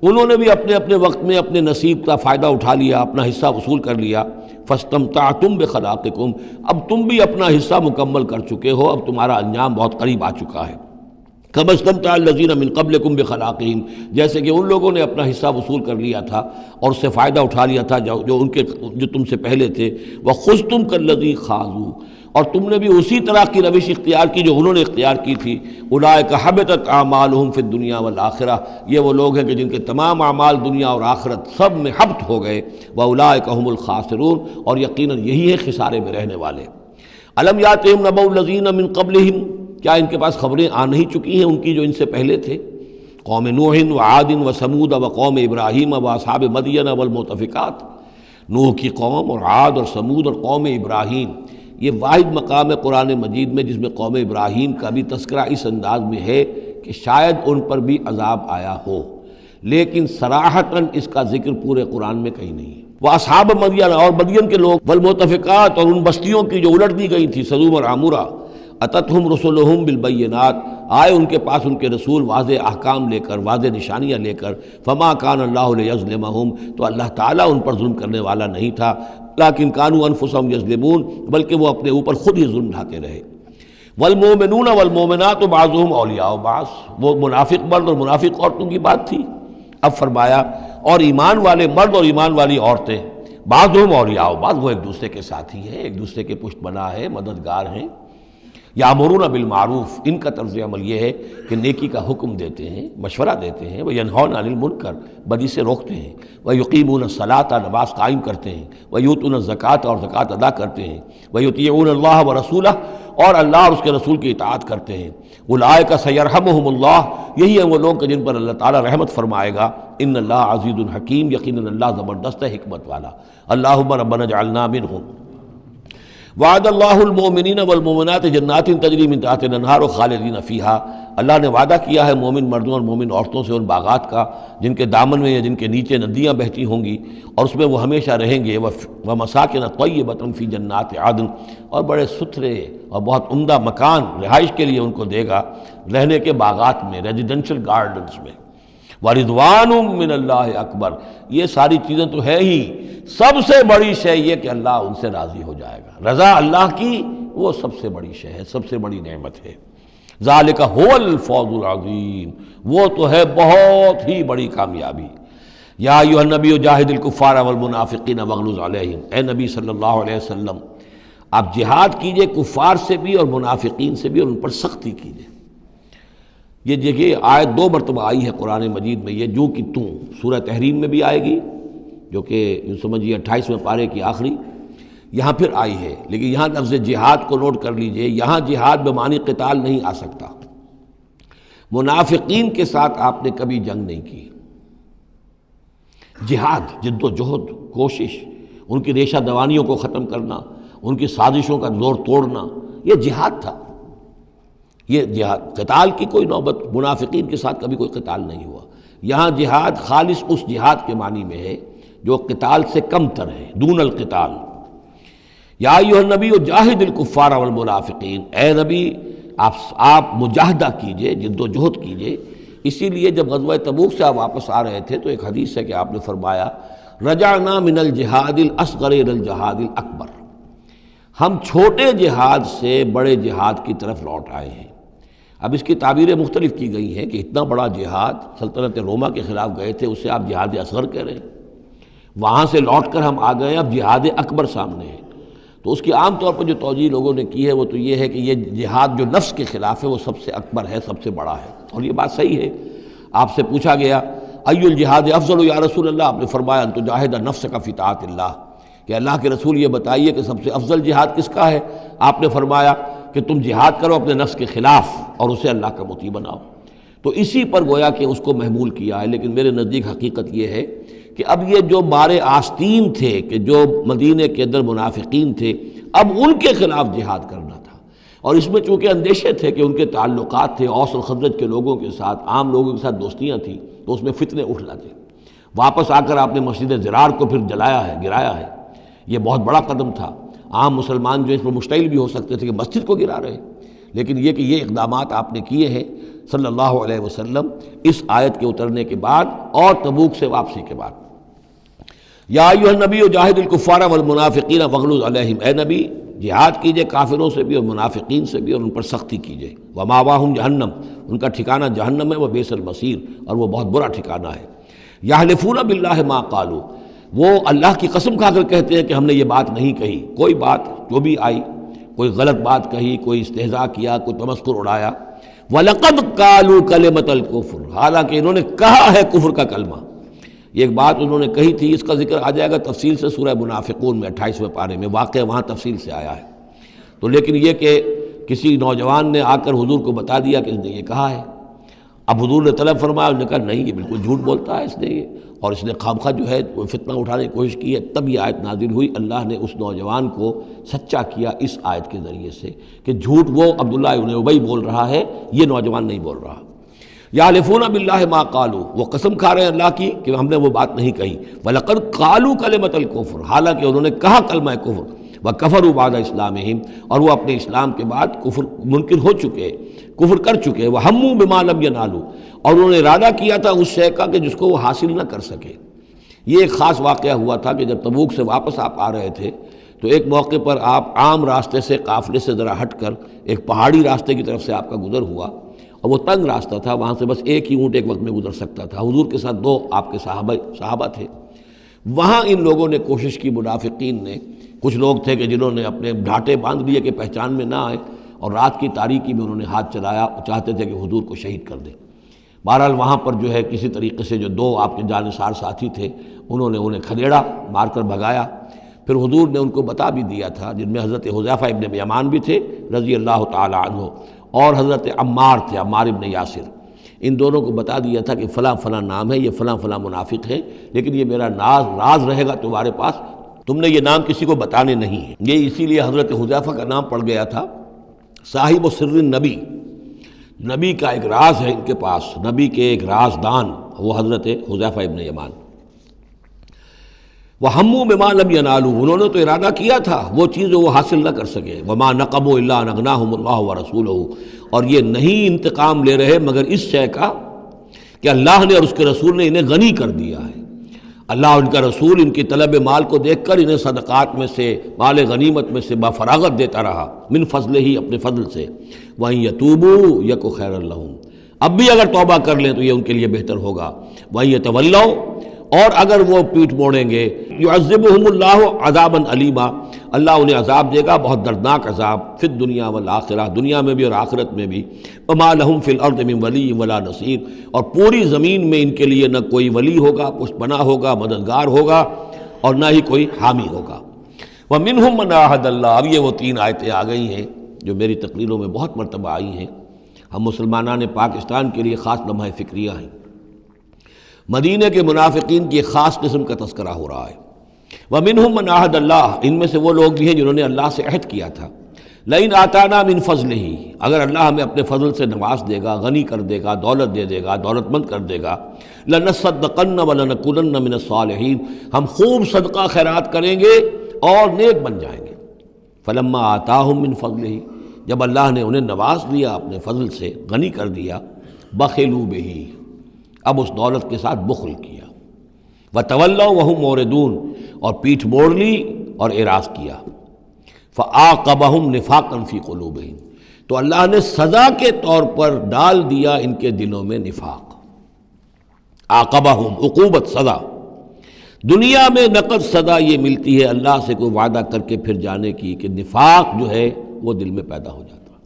انہوں نے بھی اپنے اپنے وقت میں اپنے نصیب کا فائدہ اٹھا لیا، اپنا حصہ وصول کر لیا۔ فاستمتعتم بخلاقکم، اب تم بھی اپنا حصہ مکمل کر چکے ہو، اب تمہارا انجام بہت قریب آ چکا ہے۔ کما استمتع الذین من قبلکم بخلاقہم، جیسے کہ ان لوگوں نے اپنا حصہ وصول کر لیا تھا اور اس سے فائدہ اٹھا لیا تھا جو تم سے پہلے تھے۔ وخذتم کالذی خاضوا، اور تم نے بھی اسی طرح کی روش اختیار کی جو انہوں نے اختیار کی تھی۔ اولئک حبطت اعمالہم فی الدنیا والآخرہ، یہ وہ لوگ ہیں کہ جن کے تمام اعمال دنیا اور آخرت سب میں حبط ہو گئے۔ واولئک هم الخاسرون، اور یقیناً یہی ہے خسارے میں رہنے والے۔ الم یاتہم نبأ الذین من قبلہم، کیا ان کے پاس خبریں آ نہیں چکی ہیں ان کی جو ان سے پہلے تھے؟ قوم نوح وعاد وثمود وقوم ابراہیم واصحاب مدین والمؤتفکات، نوح کی قوم اور عاد اور سمود اور قوم ابراہیم، یہ واحد مقام ہے قرآن مجید میں جس میں قوم ابراہیم کا بھی تذکرہ اس انداز میں ہے کہ شاید ان پر بھی عذاب آیا ہو، لیکن صراحتاً اس کا ذکر پورے قرآن میں کہیں نہیں ہے۔ وہ اصحاب مدین اور مدین کے لوگ، والمؤتفکات اور ان بستیوں کی جو الٹ دی گئی تھی، سدوم اور عمورہ، اتتہم رسلہم بالبینات، آئے ان کے پاس ان کے رسول واضح احکام لے کر، واضح نشانیاں لے کر، فما کان اللہ لیظلمہم، تو اللہ تعالیٰ ان پر ظلم کرنے والا نہیں تھا، لیکن کانوا انفسہم یظلمون، بلکہ وہ اپنے اوپر خود ہی ظلم ڈھاتے رہے۔ والمؤمنون والمؤمنات بعضهم اولیاء بعض، وہ منافق مرد اور منافق عورتوں کی بات تھی۔ اب فرمایا اور ایمان والے مرد اور ایمان والی عورتیں، بعضهم اولیاء بعض، وہ ایک دوسرے کے ساتھی ہیں، ایک دوسرے کے پشت بنا ہے، مددگار ہیں۔ یامرون بالمعروف، ان کا طرز عمل یہ ہے کہ نیکی کا حکم دیتے ہیں، مشورہ دیتے ہیں، وینہون عن المنکر، بدی سے روکتے ہیں، ویقیمون الصلاۃ، نماز قائم کرتے ہیں، ویؤتون الزکوٰۃ، اور زکوٰۃ ادا کرتے ہیں، ویطیعون اللہ ورسولہ، اور اللہ اور اس کے رسول کی اطاعت کرتے ہیں۔ اولئک سیرحمہم اللہ، یہی ہیں وہ لوگ کہ جن پر اللہ تعالیٰ رحمت فرمائے گا۔ ان اللہ عزیز حکیم، یقیناً اللہ زبردست ہے، حکمت والا۔ اللہم ربنا اجعلنا منہم۔ وعد اللہ المؤمنین والمؤمنات جنات تجری من تحتہا الانہار خالدین فیہا، اللہ نے وعدہ کیا ہے مومن مردوں اور مومن عورتوں سے ان باغات کا جن کے دامن میں یا جن کے نیچے ندیاں بہتی ہوں گی اور اس میں وہ ہمیشہ رہیں گے۔ ومساکن طیبۃ فی جنات عدن، اور بڑے ستھرے اور بہت عمدہ مکان رہائش کے لیے ان کو دے گا، رہنے کے باغات میں، ریزیڈینشل گارڈنز میں۔ وَرِضْوَانٌ مِّنَ اللَّهِ اکبر، یہ ساری چیزیں تو ہے ہی، سب سے بڑی شے یہ کہ اللہ ان سے راضی ہو جائے گا۔ رضا اللہ کی وہ سب سے بڑی شے ہے، سب سے بڑی نعمت ہے۔ ذَلِكَ هُوَ الْفَوْزُ الْعَظِيمُ، وہ تو ہے بہت ہی بڑی کامیابی۔ یا ایھا النبی جاہد الکفار والمنافقین واغلظ علیہم، اے نبی صلی اللہ علیہ وسلم آپ جہاد کیجئے کفار سے بھی اور منافقین سے بھی، اور ان پر سختی کیجئے۔ یہ دیکھیے آیت 2 مرتبہ آئی ہے قرآن مجید میں، یہ جو کہ توں سورہ تحریم میں بھی آئے گی جو کہ یوں سمجھیے 28ویں پارے کی آخری، یہاں پھر آئی ہے، لیکن یہاں لفظ جہاد کو نوٹ کر لیجئے، یہاں جہاد بمعنی قتال نہیں آ سکتا۔ منافقین کے ساتھ آپ نے کبھی جنگ نہیں کی، جہاد، جد و جہد، کوشش، ان کی ریشہ دوانیوں کو ختم کرنا، ان کی سازشوں کا زور توڑنا، یہ جہاد تھا، یہ جہاد۔ قتال کی کوئی نوبت منافقین کے ساتھ کبھی کوئی قتال نہیں ہوا۔ یہاں جہاد خالص اس جہاد کے معنی میں ہے جو قتال سے کم تر ہے، دون القتال۔ یا ایھا النبی جاہد الکفار والمنافقین، اے نبی آپ مجاہدہ کیجئے، جد و جہد کیجئے۔ اسی لیے جب غزوہ تبوک سے آپ واپس آ رہے تھے تو ایک حدیث ہے کہ آپ نے فرمایا رجعنا من الجہاد الاصغر الى الجہاد الاکبر، ہم چھوٹے جہاد سے بڑے جہاد کی طرف لوٹ آئے ہیں۔ اب اس کی تعبیریں مختلف کی گئی ہیں کہ اتنا بڑا جہاد سلطنت روما کے خلاف گئے تھے، اسے آپ جہاد اصغر کہہ رہے ہیں، وہاں سے لوٹ کر ہم آ گئے، اب جہاد اکبر سامنے ہے۔ تو اس کی عام طور پر جو توجیہ لوگوں نے کی ہے وہ تو یہ ہے کہ یہ جہاد جو نفس کے خلاف ہے وہ سب سے اکبر ہے، سب سے بڑا ہے، اور یہ بات صحیح ہے۔ آپ سے پوچھا گیا ای الجہاد افضل یا رسول اللہ، آپ نے فرمایا ان تجاہد نفسک فی طاعت اللہ، کہ اللہ کے رسول یہ بتائیے کہ سب سے افضل جہاد کس کا ہے؟ آپ نے فرمایا کہ تم جہاد کرو اپنے نفس کے خلاف اور اسے اللہ کا مطیع بناؤ۔ تو اسی پر گویا کہ اس کو محمول کیا ہے۔ لیکن میرے نزدیک حقیقت یہ ہے کہ اب یہ جو مارے آستین تھے، کہ جو مدینے کے اندر منافقین تھے، اب ان کے خلاف جہاد کرنا تھا، اور اس میں چونکہ اندیشے تھے کہ ان کے تعلقات تھے اوس اور خزرج کے لوگوں کے ساتھ، عام لوگوں کے ساتھ دوستیاں تھیں، تو اس میں فتنے اٹھ لاتے۔ واپس آ کر آپ نے مسجد زرار کو پھر جلایا ہے، گرایا ہے۔ یہ بہت بڑا قدم تھا۔ عام مسلمان جو اس پر مشتعل بھی ہو سکتے تھے کہ مسجد کو گرا رہے، لیکن یہ کہ یہ اقدامات آپ نے کیے ہیں صلی اللہ علیہ وسلم اس آیت کے اترنے کے بعد اور تبوک سے واپسی کے بعد۔ یا ایھا النبی جاہد الکفار والمنافقین واغلظ علیہم، اے نبی جہاد کیجئے کافروں سے بھی اور منافقین سے بھی، اور ان پر سختی کیجئے۔ ومأواہم جہنم، ان کا ٹھکانہ جہنم ہے، وبئس المصیر، اور وہ بہت برا ٹھکانہ ہے۔ یحلفون باللہ ما قالوا، وہ اللہ کی قسم کھا کر کہتے ہیں کہ ہم نے یہ بات نہیں کہی۔ کوئی بات جو بھی آئی، کوئی غلط بات کہی، کوئی استہزاء کیا، کوئی تمسخر اڑایا۔ وَلَقَدْ قَالُوا كَلِمَةَ الْكُفْرِ، حالانکہ انہوں نے کہا ہے کفر کا کلمہ۔ یہ ایک بات انہوں نے کہی تھی، اس کا ذکر آ جائے گا تفصیل سے سورہ منافقون میں 28ویں پارے میں، واقعہ وہاں تفصیل سے آیا ہے۔ تو لیکن یہ کہ کسی نوجوان نے آ کر حضور کو بتا دیا کہ اس نے یہ کہا ہے، اب حضور نے طلب فرمایا، انہوں نے کہا نہیں، یہ بالکل جھوٹ بولتا ہے اس نے، یہ اور اس نے خامخواہ جو ہے فتنہ اٹھانے کی کوشش کی ہے۔ تب یہ آیت نازل ہوئی، اللہ نے اس نوجوان کو سچا کیا اس آیت کے ذریعے سے کہ جھوٹ وہ عبداللہ ابن ابی بول رہا ہے، یہ نوجوان نہیں بول رہا۔ یحلفون باللہ ما قالوا، وہ قسم کھا رہے ہیں اللہ کی کہ ہم نے وہ بات نہیں کہی۔ وَلَقَدْ قَالُوا كَلِمَةَ الْكُفْرِ، حالانکہ انہوں نے کہا کلمہ کفر۔ وَكَفَرُوا بَعْدَ إِسْلَامِهِمْ، اور وہ اپنے اسلام کے بعد کفر منکر ہو چکے، کفر کر چکے۔ وَهَمُّوا بِمَا لَمْ يَنَالُوا، اور انہوں نے ارادہ کیا تھا اس شے کا کہ جس کو وہ حاصل نہ کر سکے۔ یہ ایک خاص واقعہ ہوا تھا کہ جب تبوک سے واپس آپ آ رہے تھے تو ایک موقع پر آپ عام راستے سے، قافلے سے ذرا ہٹ کر ایک پہاڑی راستے کی طرف سے آپ کا گزر ہوا، اور وہ تنگ راستہ تھا، وہاں سے بس ایک ہی اونٹ ایک وقت میں گزر سکتا تھا۔ حضور کے ساتھ 2 آپ کے صحابہ تھے۔ وہاں ان لوگوں نے کوشش کی، منافقین نے، کچھ لوگ تھے کہ جنہوں نے اپنے ڈھاٹے باندھ لیے کہ پہچان میں نہ آئے، اور رات کی تاریکی میں انہوں نے ہاتھ چلایا، چاہتے تھے کہ حضور کو شہید کر دیں۔ بہرحال وہاں پر جو ہے کسی طریقے سے جو 2 آپ کے جانثار ساتھی تھے، انہوں نے انہیں کھدیڑا، مار کر بھگایا۔ پھر حضور نے ان کو بتا بھی دیا تھا، جن میں حضرت حذیفہ ابن یمان بھی تھے رضی اللہ تعالی عنہ، اور حضرت عمار تھے، عمار ابن یاسر۔ ان دونوں کو بتا دیا تھا کہ فلاں فلاں نام ہے، یہ فلاں فلاں منافق ہے، لیکن یہ میرا راز رہے گا تمہارے پاس، تم نے یہ نام کسی کو بتانے نہیں ہے۔ یہ اسی لیے حضرت حذیفہ کا نام پڑ گیا تھا صاحب سر النبی، نبی کا ایک راز ہے ان کے پاس، نبی کے ایک رازدان، وہ حضرت حذیفہ ابن یمان۔ وَهَمُّوا بِمَا لَمْ يَنَالُوا، انہوں نے تو ارادہ کیا تھا وہ چیز جو وہ حاصل نہ کر سکے۔ وَمَا نَقَمُوا إِلَّا أَنْ أَغْنَاهُمُ اللَّهُ وَرَسُولُهُ، اور یہ نہیں انتقام لے رہے مگر اس شے کا کہ اللہ نے اور اس کے رسول نے انہیں غنی کر دیا ہے۔ اللہ اور ان کا رسول ان کی طلب مال کو دیکھ کر انہیں صدقات میں سے، مال غنیمت میں سے بفراغت دیتا رہا، من فضلہ ہی، اپنے فضل سے۔ وَإِن يَتُوبُوا يَكُ خَيْرًا لَّهُمْ، اب بھی اگر توبہ کر لیں تو یہ ان کے لیے بہتر ہوگا۔ وَإِن يَتَوَلَّوْا، اور اگر وہ پیٹھ موڑیں گے، يُعَذِّبُهُمُ اللَّهُ عَذَابًا أَلِيمًا، اللہ انہیں عذاب دے گا، بہت دردناک عذاب، فی الدنیا والآخرہ، دنیا میں بھی اور آخرت میں بھی۔ وَمَا لَهُمْ فِي الْأَرْضِ مِن وَلِيٍّ وَلَا نَصِيرٍ، اور پوری زمین میں ان کے لیے نہ کوئی ولی ہوگا، پشت پناہ ہوگا، مددگار ہوگا، اور نہ ہی کوئی حامی ہوگا۔ وَمِنْهُمْ مَنْ عَاهَدَ اللَّهُ، اب یہ وہ 3 آیتیں آ گئی ہیں جو میری تقریروں میں بہت مرتبہ آئی ہیں، ہم مسلمانان پاکستان کے لیے خاص لمحہ فکریہ ہیں۔ مدینہ کے منافقین کی ایک خاص قسم کا تذکرہ ہو رہا ہے۔ وَمِنْهُمْ مَنْ عَاهَدَ اللَّهُ، ان میں سے وہ لوگ بھی ہیں جنہوں نے اللہ سے عہد کیا تھا، لَئِنْ آتَانَا مِنْ فَضْلِهِ، اگر اللہ ہمیں اپنے فضل سے نواز دے گا، غنی کر دے گا، دولت دے دے گا، دولت مند کر دے گا، لَنَصَّدَّقَنَّ وَلَنَكُونَنَّ مِنَ الصَّالِحِينَ، ہم خوب صدقہ خیرات کریں گے اور نیک بن جائیں گے۔ فَلَمَّا آتَاهُم مِنْ فَضْلِهِ، جب اللہ نے انہیں نواز دیا اپنے فضل سے، غنی کر دیا، بَخِلُوا بِهِ، اب اس دولت کے ساتھ بخل کیا، وَتَوَلَّوْا وَهُمْ مُعْرِضُونَ، اور پیٹھ موڑ لی اور اعراض کیا۔ فَعَاقَبَهُمْ نِفَاقًا فِي قُلُوبِهِمْ، تو اللہ نے سزا کے طور پر ڈال دیا ان کے دلوں میں نفاق۔ عاقبہم، عقوبت، سزا۔ دنیا میں نقد سزا یہ ملتی ہے اللہ سے کوئی وعدہ کر کے پھر جانے کی کہ نفاق جو ہے وہ دل میں پیدا ہو جاتا ہے۔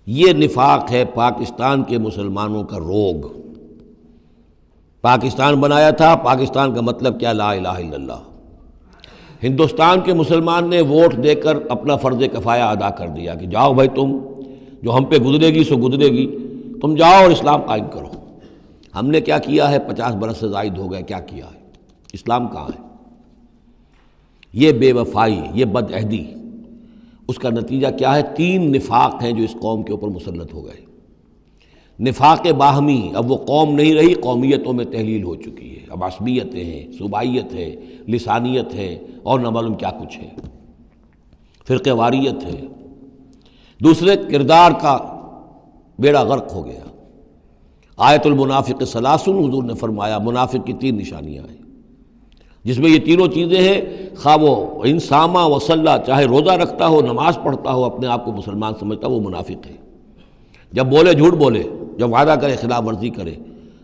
یہ نفاق ہے پاکستان کے مسلمانوں کا روگ۔ پاکستان بنایا تھا، پاکستان کا مطلب کیا؟ لا الہ الا اللہ۔ ہندوستان کے مسلمان نے ووٹ دے کر اپنا فرض کفایہ ادا کر دیا کہ جاؤ بھائی، تم جو ہم پہ گزرے گی سو گزرے گی، تم جاؤ اور اسلام قائم کرو۔ ہم نے کیا کیا ہے؟ 50 برس سے زائد ہو گئے، کیا کیا ہے؟ اسلام کہاں ہے؟ یہ بے وفائی، یہ بد عہدی، اس کا نتیجہ کیا ہے؟ 3 نفاق ہیں جو اس قوم کے اوپر مسلط ہو گئے۔ نفاق باہمی، اب وہ قوم نہیں رہی، قومیتوں میں تحلیل ہو چکی ہے، اب عصبیتیں ہیں، صوبائیت ہے، لسانیت ہے، اور نہ معلوم کیا کچھ ہے، فرقہ واریت ہے۔ دوسرے، کردار کا بیڑا غرق ہو گیا۔ آیت المنافق ثلاث، حضور نے فرمایا منافق کی 3 نشانیاں ہیں، جس میں یہ تینوں چیزیں ہیں، خواہ وہ انسامہ وصلہ، چاہے روزہ رکھتا ہو، نماز پڑھتا ہو، اپنے آپ کو مسلمان سمجھتا ہو، وہ منافق ہے۔ جب بولے جھوٹ بولے، جب وعدہ کرے خلاف ورزی کرے،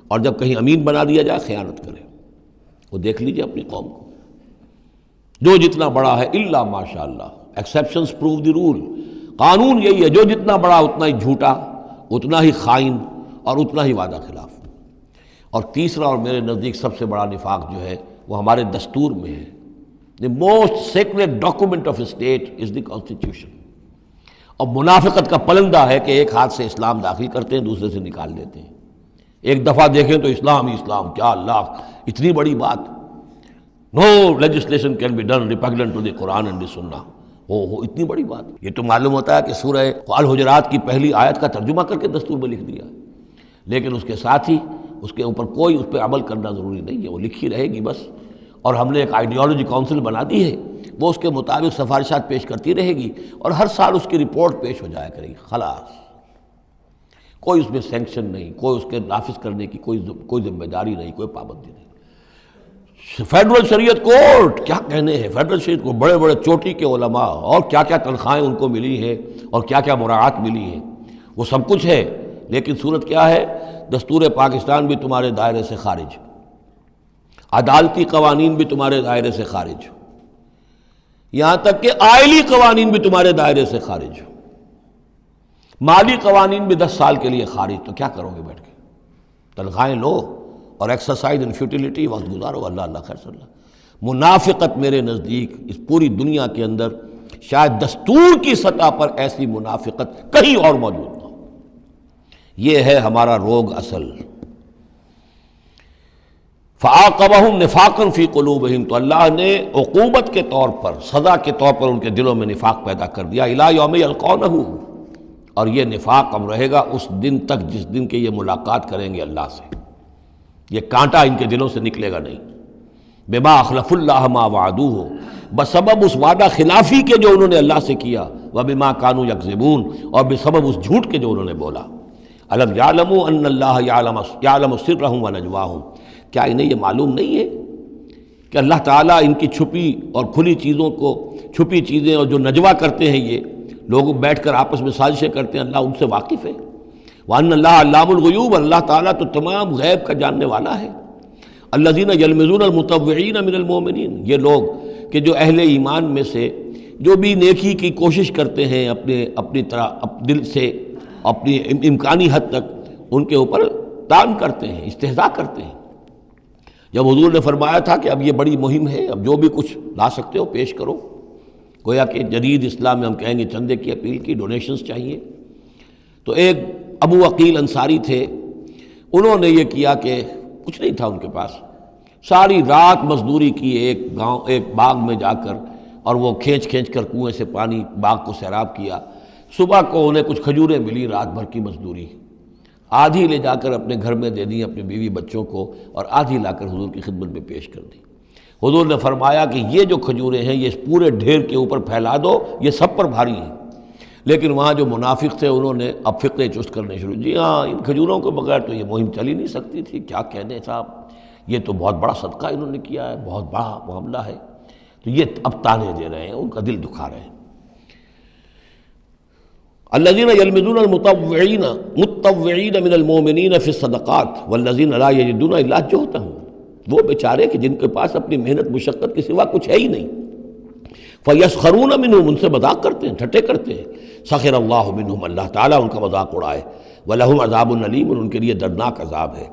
اور جب کہیں امین بنا دیا جائے خیانت کرے۔ وہ دیکھ لیجئے اپنی قوم کو، جو جتنا بڑا ہے الا ماشاء اللہ، ایکسیپشنز پروو دی رول، قانون یہی ہے، جو جتنا بڑا اتنا ہی جھوٹا، اتنا ہی خائن، اور اتنا ہی وعدہ خلاف۔ اور تیسرا اور میرے نزدیک سب سے بڑا نفاق جو ہے وہ ہمارے دستور میں ہے۔ The most secret document of state is the constitution. اور منافقت کا پلندہ ہے کہ ایک ہاتھ سے اسلام داخل کرتے ہیں، دوسرے سے نکال دیتے ہیں۔ ایک دفعہ دیکھیں تو اسلام ہی اسلام، کیا اللہ، اتنی بڑی بات، no legislation can be done repugnant to the Quran and the Sunnah, ہو اتنی بڑی بات۔ یہ تو معلوم ہوتا ہے کہ سورہ الحجرات کی پہلی آیت کا ترجمہ کر کے دستور میں لکھ دیا، لیکن اس کے ساتھ ہی اس کے اوپر کوئی اس پہ عمل کرنا ضروری نہیں ہے، وہ لکھی رہے گی بس۔ اور ہم نے ایک آئیڈیالوجی کونسل بنا دی ہے، وہ اس کے مطابق سفارشات پیش کرتی رہے گی، اور ہر سال اس کی رپورٹ پیش ہو جایا کرے گی، خلاص۔ کوئی اس میں سینکشن نہیں، کوئی اس کے نافذ کرنے کی کوئی ذمہ داری نہیں، کوئی پابندی نہیں۔ فیڈرل شریعت کورٹ، کیا کہنے ہیں فیڈرل شریعت کو، بڑے بڑے چوٹی کے علماء، اور کیا کیا تنخواہیں ان کو ملی ہیں، اور کیا کیا مراعات ملی ہیں، وہ سب کچھ ہے، لیکن صورت کیا ہے؟ دستور پاکستان بھی تمہارے دائرے سے خارج، عدالتی قوانین بھی تمہارے دائرے سے خارج، یہاں تک کہ آئلی قوانین بھی تمہارے دائرے سے خارج، مالی قوانین بھی 10 سال کے لیے خارج۔ تو کیا کرو گے بیٹھ کے؟ تنخواہیں لو اور ایکسرسائز ان فیوٹیلیٹی، وقت گزارو، اللہ اللہ خیر صلی اللہ۔ منافقت میرے نزدیک اس پوری دنیا کے اندر شاید دستور کی سطح پر ایسی منافقت کہیں اور موجود نہ ہو۔ یہ ہے ہمارا روگ اصل۔ فَعَاقَبَهُمْ نِفَاقًا فِي قُلُوبِهِمْ، تو اللہ نے عقوبت کے طور پر، سزا کے طور پر ان کے دلوں میں نفاق پیدا کر دیا، إِلَىٰ يَوْمِ يَلْقَوْنَهُ، اور یہ نفاق اب رہے گا اس دن تک جس دن کے یہ ملاقات کریں گے اللہ سے۔ یہ کانٹا ان کے دلوں سے نکلے گا نہیں۔ بما اخلف اللہ ما وعدوہ، بسبب اس وعدہ خلافی کے جو انہوں نے اللہ سے کیا، وبما کانوا یکذبون، اور بسبب اس جھوٹ کے جو انہوں نے بولا۔ الم یعلموا ان اللہ یعلم سرهم ونجواهم، کیا انہیں یہ معلوم نہیں ہے کہ اللہ تعالیٰ ان کی چھپی اور کھلی چیزوں کو، چھپی چیزیں اور جو نجوا کرتے ہیں، یہ لوگ بیٹھ کر آپس میں سازشیں کرتے ہیں، اللہ ان سے واقف ہے۔ وَأَنَّ اللَّهَ عَلَّامُ الْغُيُوبِ، اللہ تعالیٰ تو تمام غیب کا جاننے والا ہے۔ الَّذِينَ يَلْمِزُونَ الْمُطَوِّعِينَ مِنَ الْمُؤْمِنِينَ، یہ لوگ کہ جو اہل ایمان میں سے جو بھی نیکی کی کوشش کرتے ہیں اپنی طرح دل سے، اپنی امکانی حد تک ان کے اوپر طعن کرتے ہیں، استہزاء کرتے ہیں۔ جب حضور نے فرمایا تھا کہ اب یہ بڑی مہم ہے، اب جو بھی کچھ لا سکتے ہو پیش کرو، گویا کہ جدید اسلام میں ہم کہیں گے چندے کی اپیل کی، ڈونیشنز چاہیے، تو ایک ابو عقیل انصاری تھے، انہوں نے یہ کیا کہ کچھ نہیں تھا ان کے پاس، ساری رات مزدوری کی ایک باغ میں جا کر، اور وہ کھینچ کر کنویں سے پانی باغ کو سیراب کیا۔ صبح کو انہیں کچھ کھجوریں ملی، رات بھر کی مزدوری، آدھی لے جا کر اپنے گھر میں دے دیں اپنی بیوی بچوں کو، اور آدھی لا کر حضور کی خدمت میں پیش کر دی۔ حضور نے فرمایا کہ یہ جو کھجوریں ہیں یہ اس پورے ڈھیر کے اوپر پھیلا دو، یہ سب پر بھاری ہیں۔ لیکن وہاں جو منافق تھے انہوں نے اب فقے چست کرنے شروع، جی ہاں ان کھجوروں کے بغیر تو یہ مہم چل ہی نہیں سکتی تھی، کیا کہنے صاحب، یہ تو بہت بڑا صدقہ انہوں نے کیا ہے، بہت بڑا معاملہ ہے۔ تو یہ اب تانے دے رہے ہیں، ان کا دل دکھا رہے ہیں۔ الذین یلمزون المطوعین من المؤمنین فی الصدقات والذین لا یجدون الا جہدہم، وہ بیچارے کہ جن کے پاس اپنی محنت مشقت کے سوا کچھ ہے ہی نہیں، فیسخرون منہم، ان سے مذاق کرتے ہیں، ٹھٹے کرتے ہیں، سخر اللہ منہم، اللہ تعالیٰ ان کا مذاق اڑائے، ولہم عذاب علیم، ان کے لیے دردناک عذاب ہے۔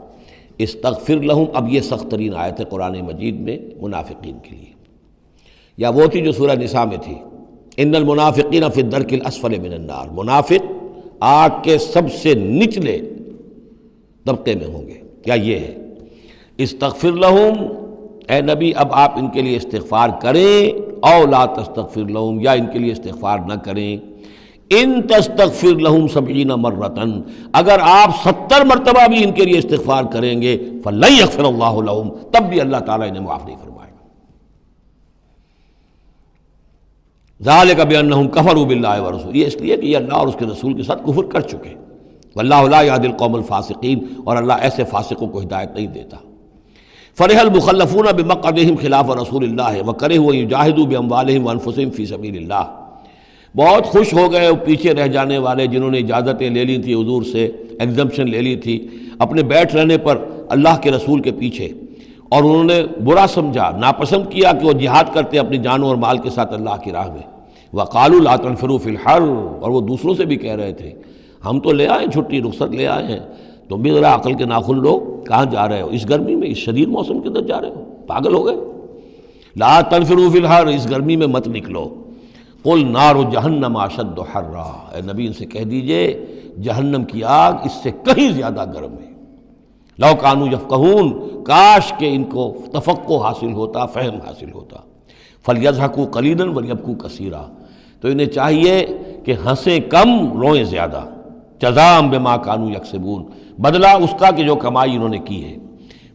استغفر لہم، اب یہ سخت ترین آیت ہے قرآن مجید میں منافقین کے لیے، یا وہ تھی جو سورہ نساء میں تھی، ان المنافقین فی الدرک الاسفل من النار، منافق آگ کے سب سے نچلے طبقے میں ہوں گے. کیا یہ ہے استغفر لہم، اے نبی اب آپ ان کے لیے استغفار کریں، او لا تستغفر لہم، یا ان کے لیے استغفار نہ کریں. ان تستغفر لہم 70 مرتن، اگر آپ 70 مرتبہ بھی ان کے لیے استغفار کریں گے فلن یغفر اللہ لہم، تب بھی اللہ تعالیٰ انہیں معاف نہیں فرمائے گا. ذالک بانہم کفروا باللہ ورسولہ، یہ اس لیے کہ یہ اللہ اور اس کے رسول کے ساتھ کفر کر چکے. واللہ لا یہدی القوم الفاسقین، اور اللہ ایسے فاسقوں کو ہدایت نہیں دیتا. فرح المخلفون بمقعدہم خلاف رسول اللہ وکرہوا ان یجاہدوا باموالہم وانفسہم فی سبیل اللہ، بہت خوش ہو گئے وہ پیچھے رہ جانے والے جنہوں نے اجازتیں لے لی تھی حضور سے، ایگزمپشن لے لی تھی اپنے بیٹھ رہنے پر اللہ کے رسول کے پیچھے، اور انہوں نے برا سمجھا، ناپسند کیا کہ وہ جہاد کرتے اپنی جانوں اور مال کے ساتھ اللہ کی راہ میں. وقالوا لا تنفروا فی الحر، اور وہ دوسروں سے بھی کہہ رہے تھے ہم تو لے آئے چھٹی، رخصت لے آئے ہیں، تم بھی ذرا عقل کے ناخن لو، کہاں جا رہے ہو اس گرمی میں، اس شدید موسم کے اندر جا رہے ہو، پاگل ہو گئے. لا تنفروا فی الحر، اس گرمی میں مت نکلو. قل نار جہنم اشد حرا، اے نبی ان سے کہہ دیجئے جہنم کی آگ اس سے کہیں زیادہ گرم ہے. لو کانوا یفقہون، کاش کہ ان کو تفقہ حاصل ہوتا، فہم حاصل ہوتا. فلیضحکوا قلیلا ولیبکوا کثیرا، تو انہیں چاہیے کہ ہنسیں کم روئیں زیادہ. جزاء بما کانوا یکسبون، بدلہ اس کا کہ جو کمائی انہوں نے کی ہے.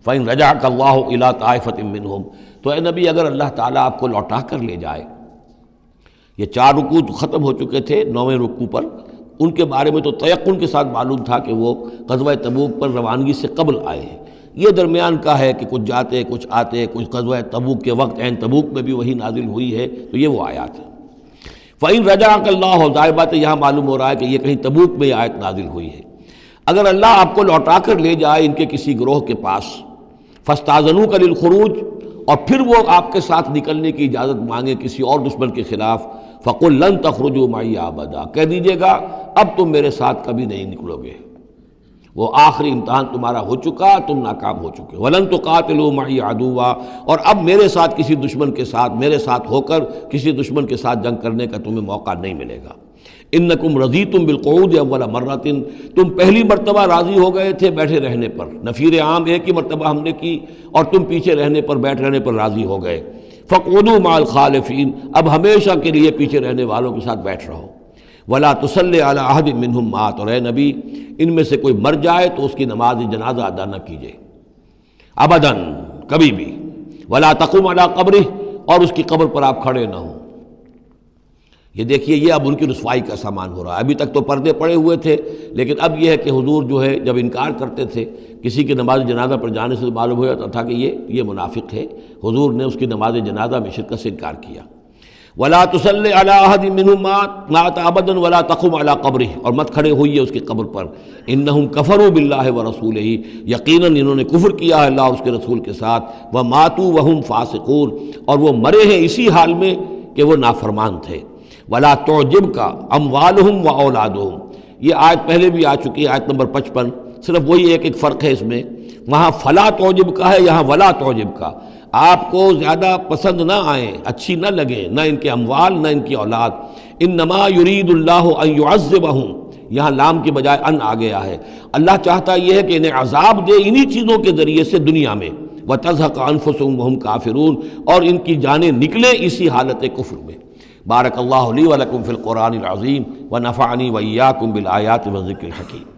فإن رجعک اللہ الی طائفۃ منہم، تو اے نبی اگر اللہ تعالیٰ آپ کو لوٹا کر لے جائے، یہ 4 رکوع تو ختم ہو چکے تھے، 9ویں رکوع پر ان کے بارے میں تو تیقن کے ساتھ معلوم تھا کہ وہ غزوہ تبوک پر روانگی سے قبل آئے ہیں. یہ درمیان کا ہے کہ کچھ جاتے کچھ آتے، کچھ غزوہ تبوک کے وقت عین تبوک میں بھی وہی نازل ہوئی ہے، تو یہ وہ آیات ہے. فَإِن رَجَعَكَ اللَّهُ، ظاہر بات ہے یہاں معلوم ہو رہا ہے کہ یہ کہیں تبوک میں یہ آیت نازل ہوئی ہے. اگر اللہ آپ کو لوٹا کر لے جائے ان کے کسی گروہ کے پاس، فَاسْتَأْذَنُوكَ لِلْخُرُوجِ، اور پھر وہ آپ کے ساتھ نکلنے کی اجازت مانگے کسی اور دشمن کے خلاف، فَقُلْ لَن تَخْرُجُوا مَعِيَ أَبَدًا، کہہ دیجیے گا اب تم میرے ساتھ کبھی نہیں نکلو گے، وہ آخری امتحان تمہارا ہو چکا، تم ناکام ہو چکے. وَلَن تُقَاتِلُوا مَعِيَ عَدُوًّا، اور اب میرے ساتھ کسی دشمن کے ساتھ، میرے ساتھ ہو کر کسی دشمن کے ساتھ جنگ کرنے کا تمہیں موقع نہیں ملے گا. اِنَّكُمْ رَضِيتُمْ بِالْقُعُودِ أَوَّلَ مَرَّةٍ، تم پہلی مرتبہ راضی ہو گئے تھے بیٹھے رہنے پر، نفیر عام ایک ہی مرتبہ ہم نے کی، اور تم پیچھے رہنے پر، بیٹھ رہنے پر راضی ہو گئے. فَاقْعُدُوا مَعَ الْخَالِفِينَ، اب ہمیشہ کے لیے پیچھے رہنے والوں کے ساتھ بیٹھ رہو. وَلَا تُصَلِّ عَلَىٰ أَحَدٍ مِّنْهُمْ مَاتَ، اور اے نبی ان میں سے کوئی مر جائے تو اس کی نماز جنازہ ادا نہ کیجیے ابداً، کبھی بھی. وَلَا تَقُمْ عَلَىٰ قَبْرِهِ، اور اس کی قبر پر آپ کھڑے نہ ہوں. یہ دیکھیے یہ اب ان کی رسوائی کا سامان ہو رہا ہے. ابھی تک تو پردے پڑے ہوئے تھے، لیکن اب یہ ہے کہ حضور جو ہے جب انکار کرتے تھے کسی کی نماز جنازہ پر جانے سے معلوم ہو جاتا تھا کہ یہ منافق ہے. حضور نے اس کی نماز جنازہ میں شرکت سے انکار کیا. وَلَا تُصَلِّ عَلَىٰ أَحَدٍ مِّنْهُمْ مَاتَ أَبَدًا وَلَا تَقُمْ عَلَىٰ قَبْرِهِ، اور مت کھڑے ہوئیے اس کی قبر پر. إِنَّهُمْ كَفَرُوا بِاللَّهِ وَرَسُولِهِ، یقیناً انہوں نے کفر کیا ہے اللہ اور اس کے رسول کے ساتھ. وَمَاتُوا وَهُمْ فَاسِقُونَ، اور وہ مرے ہیں اسی حال میں کہ وہ نافرمان تھے. وَلَا تُعْجِبْكَ أَمْوَالُهُمْ وَأَوْلَادُهُم، یہ آیت پہلے بھی آ چکی ہے، آیت نمبر 55. صرف وہی ایک فرق ہے اس میں، وہاں فَلَا تُعْجِبْكَ ہے، یہاں وَلَا تُعْجِبْكَ. آپ کو زیادہ پسند نہ آئیں، اچھی نہ لگیں، نہ ان کے اموال نہ ان کی اولاد. انما یرید اللہ ان یعذبہم، یہاں لام کی بجائے ان آ گیا ہے. اللہ چاہتا یہ ہے کہ انہیں عذاب دے انہی چیزوں کے ذریعے سے دنیا میں. وَتَزْهَقَ أَنفُسُهُمْ وَهُمْ كَافِرُونَ، اور ان کی جانیں نکلیں اسی حالت کفر میں. بارک اللہ لی ولکم فی القرآن العظیم ونفعنی وإیاکم بالآیات والذکر الحکیم.